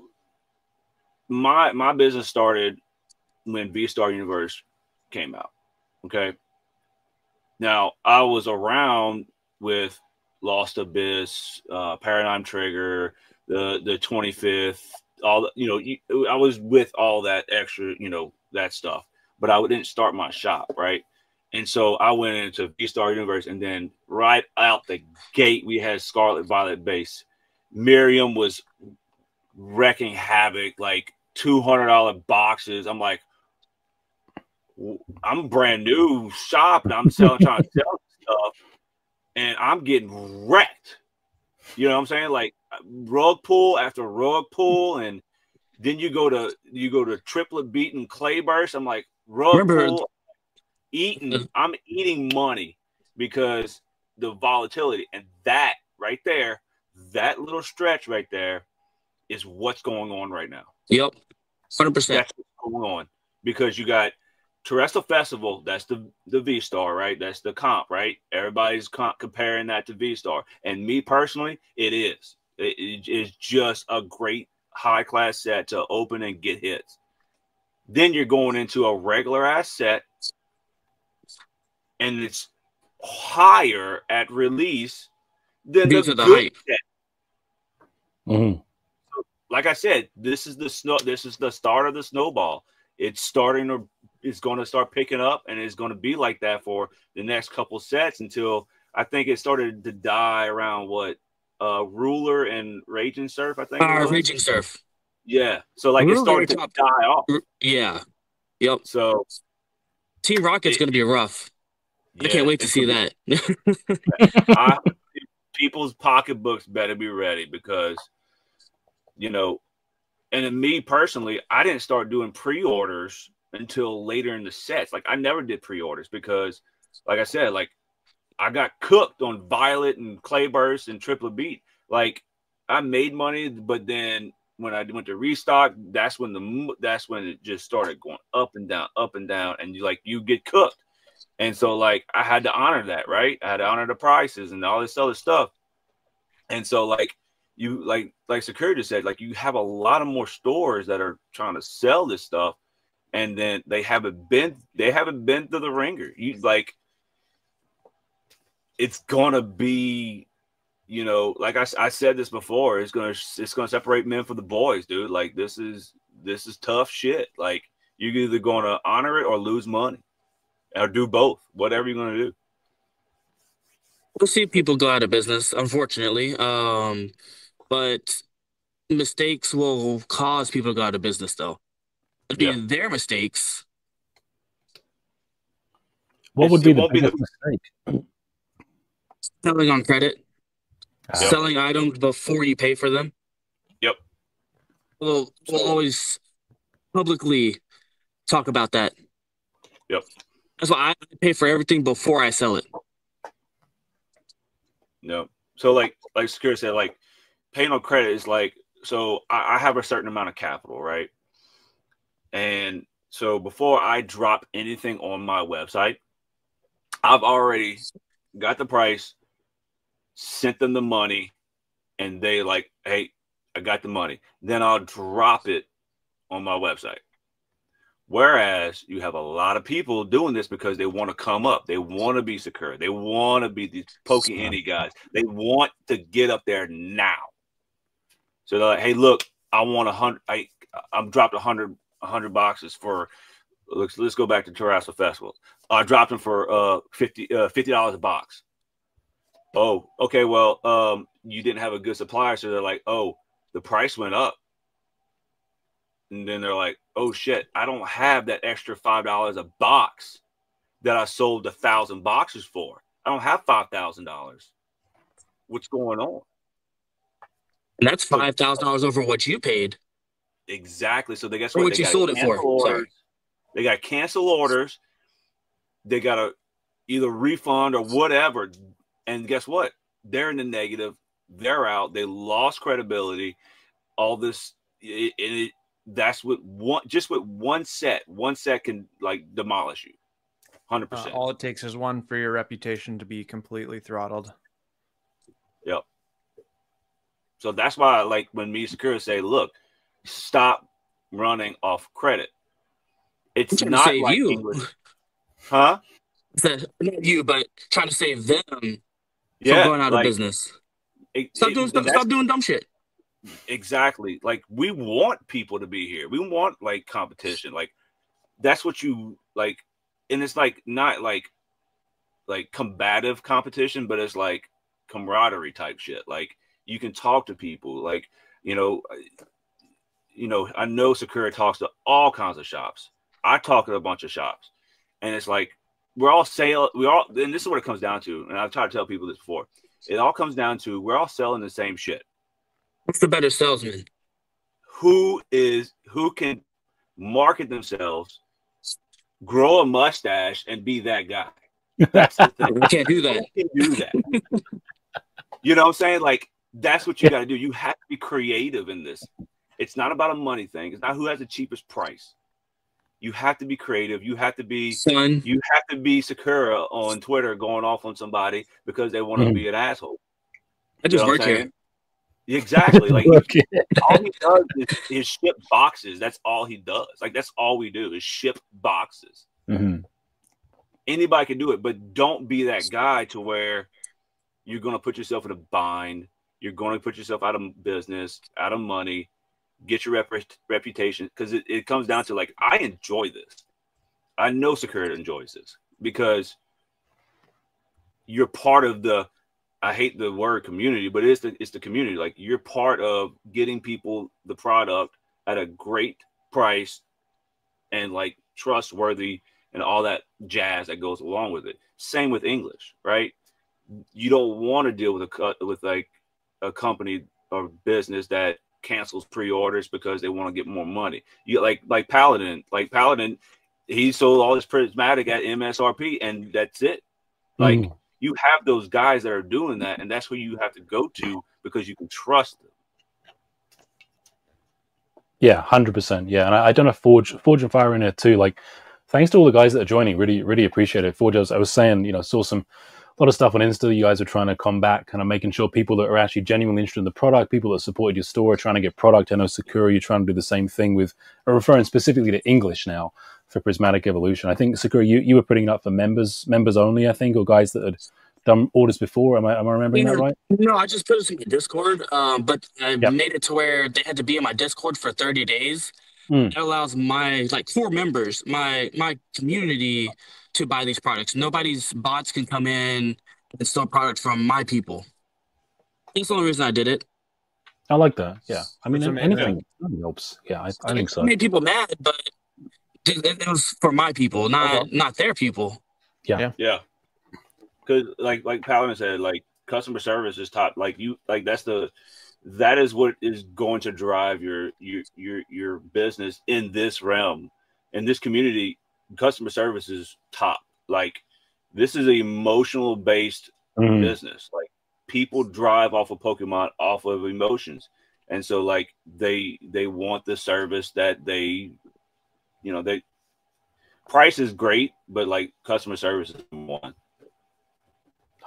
my business started when V-Star Universe came out. Okay. Now I was around with Lost Abyss, Paradigm Trigger, the 25th, all the, you know, I was with all that extra, you know, that stuff, but I didn't start my shop, right? And so I went into V-Star Universe, and then right out the gate, we had Scarlet Violet base. Miriam was wrecking havoc, like $200 boxes. I'm like, I'm a brand new shop, and I'm trying to sell stuff, and I'm getting wrecked. You know what I'm saying? Like rug pull after rug pull, and then you go to triplet beat and clay burst. I'm like, rug pull. I'm eating money because the volatility, and that right there, that little stretch right there is what's going on right now. Yep. 100%. That's what's going on, because you got Terrestrial Festival, that's the V-Star, right? That's the comp, right? Everybody's comparing that to V-Star. And me personally, it is. It is just a great high-class set to open and get hits. Then you're going into a regular-ass set, and it's higher at release than the good hype set. Mm-hmm. So, like I said, this is the start of the snowball. It's going to start picking up, and it's going to be like that for the next couple sets until I think it started to die around Ruler and Raging Surf. I think Raging Surf. Yeah, so like Ruler, it started to die off. Yeah. Yep. So Team Rocket's going to be rough. Yeah, I can't wait to see that. People's pocketbooks better be ready, because, you know, and in me personally, I didn't start doing pre-orders until later in the sets. Like I never did pre-orders because, like I said, like I got cooked on Violet and Clayburst and Triplet Beat. Like I made money, but then when I went to restock, that's when it just started going up and down, and you get cooked. And so, like, I had to honor that, right? I had to honor the prices and all this other stuff. And so, like, you like Sakura just said, like, you have a lot of more stores that are trying to sell this stuff, and then they haven't been to the ringer. You like, it's gonna be, you know, like I said this before, it's gonna separate men from the boys, dude. Like, this is tough shit. Like, you're either gonna honor it or lose money. Or do both, whatever you're going to do. We'll see people go out of business, unfortunately. But mistakes will cause people to go out of business, though. It'd be their mistakes. What would be the biggest mistake? Selling on credit. Selling items before you pay for them. Yep. We'll always publicly talk about that. Yep. That's why I pay for everything before I sell it. No. So like Sakura said, like paying on credit is like, so I have a certain amount of capital, right? And so before I drop anything on my website, I've already got the price, sent them the money, and they like, hey, I got the money. Then I'll drop it on my website. Whereas you have a lot of people doing this because they want to come up. They want to be Sakura. They want to be these Poke-Henny guys. They want to get up there now. So they're like, hey, look, I want 100. I'm dropped 100 boxes for, let's go back to Terrestrial Festival. I dropped them for $50 a box. Oh, okay. Well, you didn't have a good supplier. So they're like, oh, the price went up. And then they're like, oh shit, I don't have that extra $5 a box that I sold 1,000 boxes for. I don't have $5,000. What's going on? And that's $5,000 over what you paid. Exactly. So they guess what you sold it for. Sorry. They got cancel orders. They got to either refund or whatever. And guess what? They're in the negative. They're out. They lost credibility. All this. That's with one set. One set can like demolish you. 100%. All it takes is one for your reputation to be completely throttled. Yep. So that's why, like, when me and Sakura say, "Look, stop running off credit." It's not like you. English, huh? Not you, but trying to save them from going out of business. Stop doing dumb shit. Exactly. Like, we want people to be here. We want, like, competition. Like, that's what you like. And it's like not like combative competition, but it's like camaraderie type shit. Like, you can talk to people. Like, I know Sakura talks to all kinds of shops. I talk to a bunch of shops, and it's like and this is what it comes down to. And I've tried to tell people this before. It all comes down to we're all selling the same shit. What's the better salesman? Who can market themselves, grow a mustache, and be that guy? That's the thing. I can't do that. Who can do that? You know what I'm saying? Like, that's what you got to do. You have to be creative in this. It's not about a money thing. It's not who has the cheapest price. You have to be creative. You have to be You have to be Sakura on Twitter going off on somebody because they want to be an asshole. I just work here. Exactly. Like, all he does is ship boxes. That's all he does. Like, that's all we do is ship boxes. Anybody can do it, but don't be that guy to where you're going to put yourself in a bind. You're going to put yourself out of business, out of money. Get your reputation, because it comes down to, like, I enjoy this. I know Sakura enjoys this because you're part of the, I hate the word community, but it's the community. Like, you're part of getting people the product at a great price and, like, trustworthy and all that jazz that goes along with it. Same with English, right? You don't want to deal with like a company or business that cancels pre-orders because they want to get more money. You like Paladin. Like, Paladin, he sold all his prismatic at MSRP, and that's it. Like, you have those guys that are doing that, and that's who you have to go to because you can trust them. Yeah, 100%. Yeah, and I don't know, Forge and Fire in there too. Like, thanks to all the guys that are joining. Really appreciate it. Forge, I was saying, saw a lot of stuff on Insta. You guys are trying to combat, kind of making sure people that are actually genuinely interested in the product, people that supported your store, are trying to get product. I know Sakura, you're trying to do the same thing with, referring specifically to English now for Prismatic Evolution. I think, Sakura, you were putting it up for members only, I think, or guys that had done orders before. Am I remembering that right? No, I just put it in my Discord, but I made it to where they had to be in my Discord for 30 days. That allows my, like, 4 members, my community, to buy these products. Nobody's bots can come in and steal products from my people. That's the only reason I did it. I like that. Yeah. I mean, anything helps. Yeah, I think so. It made people mad, but it was for my people, not their people. Yeah. Because like Paladin said, like, customer service is top. Like, that is what is going to drive your business in this realm, in this community. Customer service is top. Like, this is an emotional based business. Like, people drive off of Pokemon off of emotions, and so, like, they want the service that they price is great, but, like, customer service is one.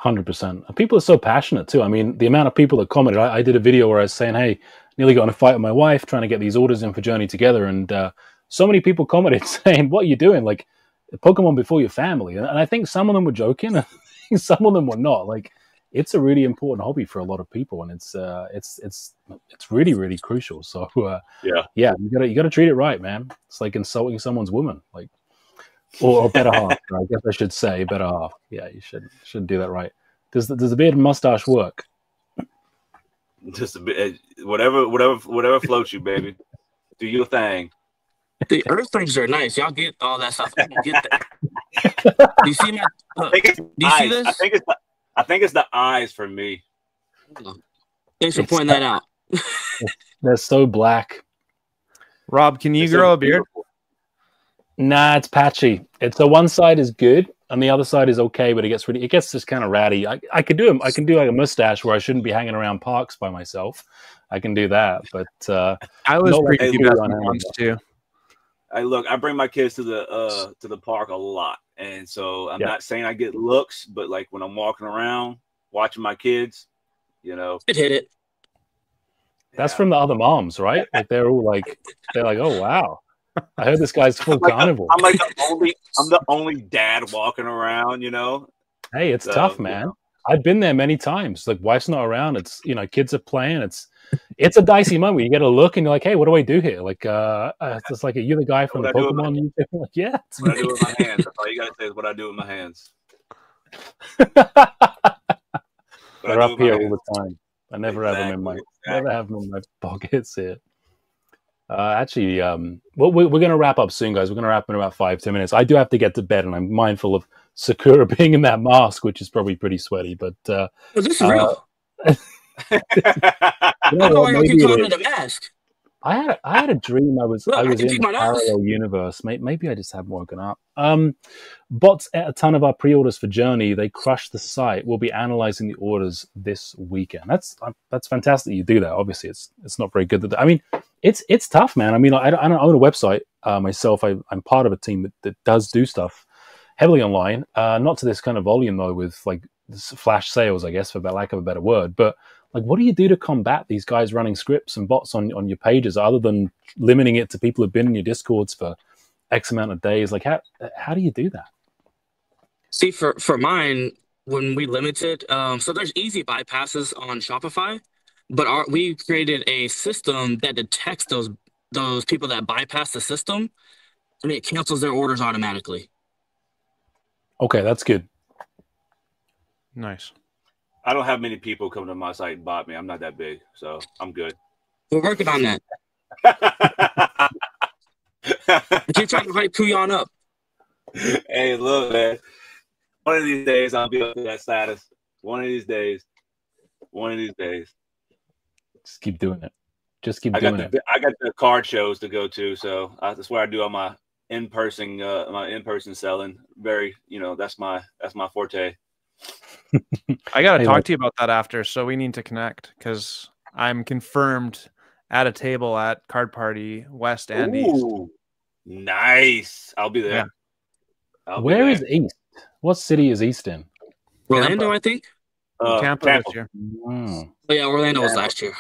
100%. People are so passionate too. I mean, the amount of people that commented. I did a video where I was saying, "Hey, nearly got in a fight with my wife trying to get these orders in for Journey Together," and so many people commented saying, "What are you doing? Like, Pokemon before your family." And I think some of them were joking, and I think some of them were not. Like, it's a really important hobby for a lot of people, and it's really, really crucial. So you gotta treat it right, man. It's like insulting someone's woman, like, or better half. I guess I should say better half. Yeah, you should do that right. Does the beard and mustache work? Just a bit, whatever floats you, baby. Do your thing. The Earth things are nice. Y'all get all that stuff. I don't get that. Do you see my? Do you see this? I think it's the eyes for me. Thanks for pointing that out. They're so black. Rob, can you grow a beard? Nah, it's patchy. So one side is good and the other side is okay, but it gets just kind of ratty. I could do like a mustache where I shouldn't be hanging around parks by myself. I can do that, but I was pretty good on once too. I bring my kids to the park a lot, and so I'm not saying I get looks, but like when I'm walking around watching my kids, you know, it hit it. That's from the other moms, right? Like they're like, oh wow, I heard this guy's full carnivore. I'm the only dad walking around, you know. Hey, it's tough, man. You know. I've been there many times. Like wife's not around. It's kids are playing. It's a dicey moment. You get a look and you're like, hey, what do I do here? Like, it's like, are you the guy from the Pokemon? Like, yeah. What I do with my hands. That's all you gotta say is what I do with my hands. They're up here all the time. I never have them in my pockets here. Actually, well, we're going to wrap up soon, guys. We're going to wrap in about 5-10 minutes. I do have to get to bed, and I'm mindful of Sakura being in that mask, which is probably pretty sweaty. But is this real? You know what, maybe the mask. I had a dream I was in a parallel universe. Maybe I just haven't woken up. Bots ate a ton of our pre-orders for Journey. They crushed the site. We'll be analyzing the orders this weekend. That's fantastic. You do that. Obviously, it's not very good. I mean, it's tough, man. I mean, I don't own a website myself. I'm part of a team that does do stuff heavily online. Not to this kind of volume though, with like flash sales, I guess, for lack of a better word, but. Like, what do you do to combat these guys running scripts and bots on your pages, other than limiting it to people who've been in your Discords for X amount of days? Like, how do you do that? See, for mine, when we limited, so there's easy bypasses on Shopify, but we created a system that detects those people that bypass the system, and it cancels their orders automatically. Okay, that's good. Nice. I don't have many people come to my site and bot me. I'm not that big, so I'm good. We're working on that. I keep trying to hype Couyon up. Hey, look, man. One of these days, I'll be up to that status. One of these days. Just keep doing it. Just keep doing it. I got the card shows to go to, so that's where I do all my in-person selling. Very, that's my forte. I gotta talk to you about that after, so we need to connect because I'm confirmed at a table at Card Party West and East. Nice. I'll be there. Yeah. Where is East? What city is East in? Orlando, I think. Tampa this year. Oh yeah, Orlando was last year. Are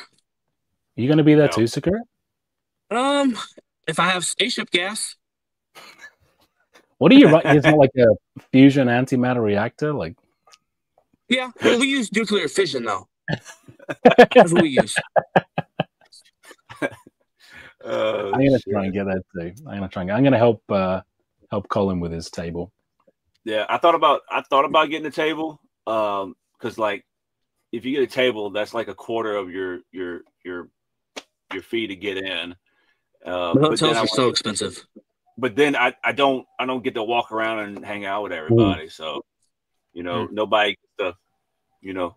you gonna be there too, Sakura? If I have spaceship gas. What do you write? It's not like a fusion antimatter reactor, like. Yeah, well, we use nuclear fission, though. That's what we use. I'm gonna try and get that too. I'm gonna help Colin with his table. Yeah, I thought about getting a table, because like if you get a table, that's like a quarter of your fee to get in. Hotels are so expensive. But then I don't get to walk around and hang out with everybody, so. Nobody gets to,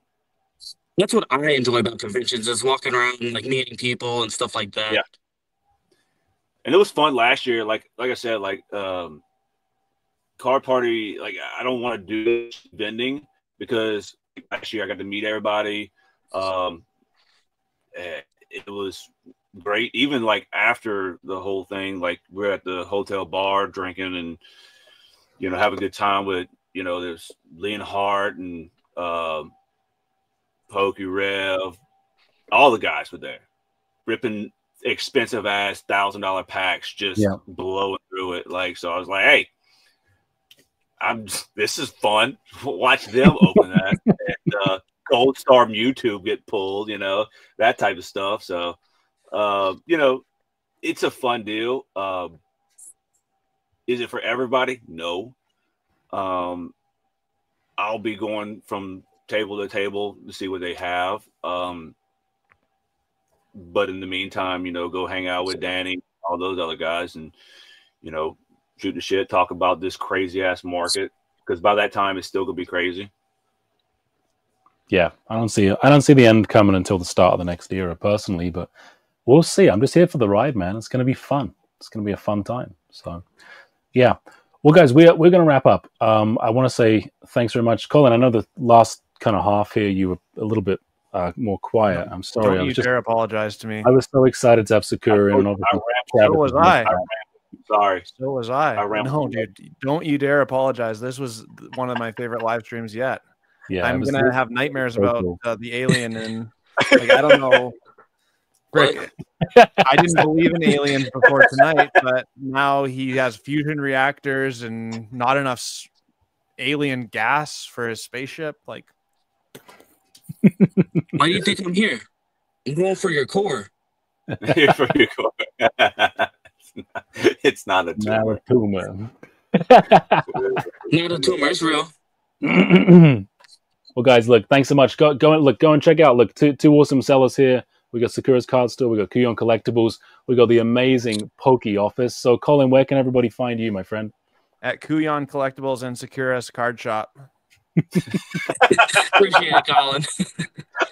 That's what I enjoy about conventions is walking around and like meeting people and stuff like that. Yeah. And it was fun last year. Like I said, like Card Party, like I don't want to do vending because last year I got to meet everybody. It was great. Even like after the whole thing, like we're at the hotel bar drinking and, have a good time with, there's Leon Hart and Pokey Rev. All the guys were there, ripping expensive ass $1,000 packs, just blowing through it. Like, so I was like, hey, this is fun. Watch them open that. And Gold Star Mewtwo get pulled, that type of stuff. So, it's a fun deal. Is it for everybody? No. I'll be going from table to table to see what they have. But in the meantime, go hang out with Danny, all those other guys, and shoot the shit, talk about this crazy ass market. Because by that time, it's still gonna be crazy. Yeah, I don't see the end coming until the start of the next era, personally. But we'll see. I'm just here for the ride, man. It's gonna be fun. It's gonna be a fun time. So, yeah. Well, guys, we're going to wrap up. I want to say thanks very much, Colin. I know the last kind of half here you were a little bit more quiet. I'm sorry. Don't you dare apologize to me. I was so excited to have Sakura and obviously so was I. sorry. So was I. No, dude, don't you dare apologize. This was one of my favorite live streams yet. Yeah, I'm gonna have nightmares about the alien, and like I don't know. Rick, I didn't believe in aliens before tonight, but now he has fusion reactors and not enough alien gas for his spaceship. Like, why do you think I'm here? I'm going for your core. For your core. It's not a tumor. Not a tumor. Not a tumor. It's real. Well, guys, look, thanks so much. Go and check out. Look, two awesome sellers here. We got Sakura's Card Store. We got Couyon Collectibles. We got the amazing Poke Office. So, Colin, where can everybody find you, my friend? At Couyon Collectibles and Sakura's Card Shop. Appreciate it, Colin.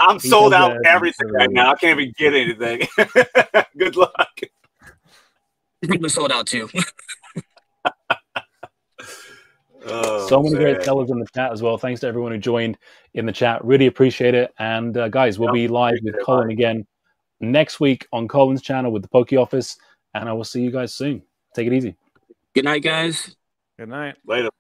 I'm sold out everything right now. I can't even get anything. Good luck. You're probably sold out too. So many great sellers in the chat as well. Thanks to everyone who joined in the chat. Really appreciate it. And guys, we'll be live with Colin again next week on Colin's channel with the Poke Office. And I will see you guys soon. Take it easy. Good night, guys. Good night. Later.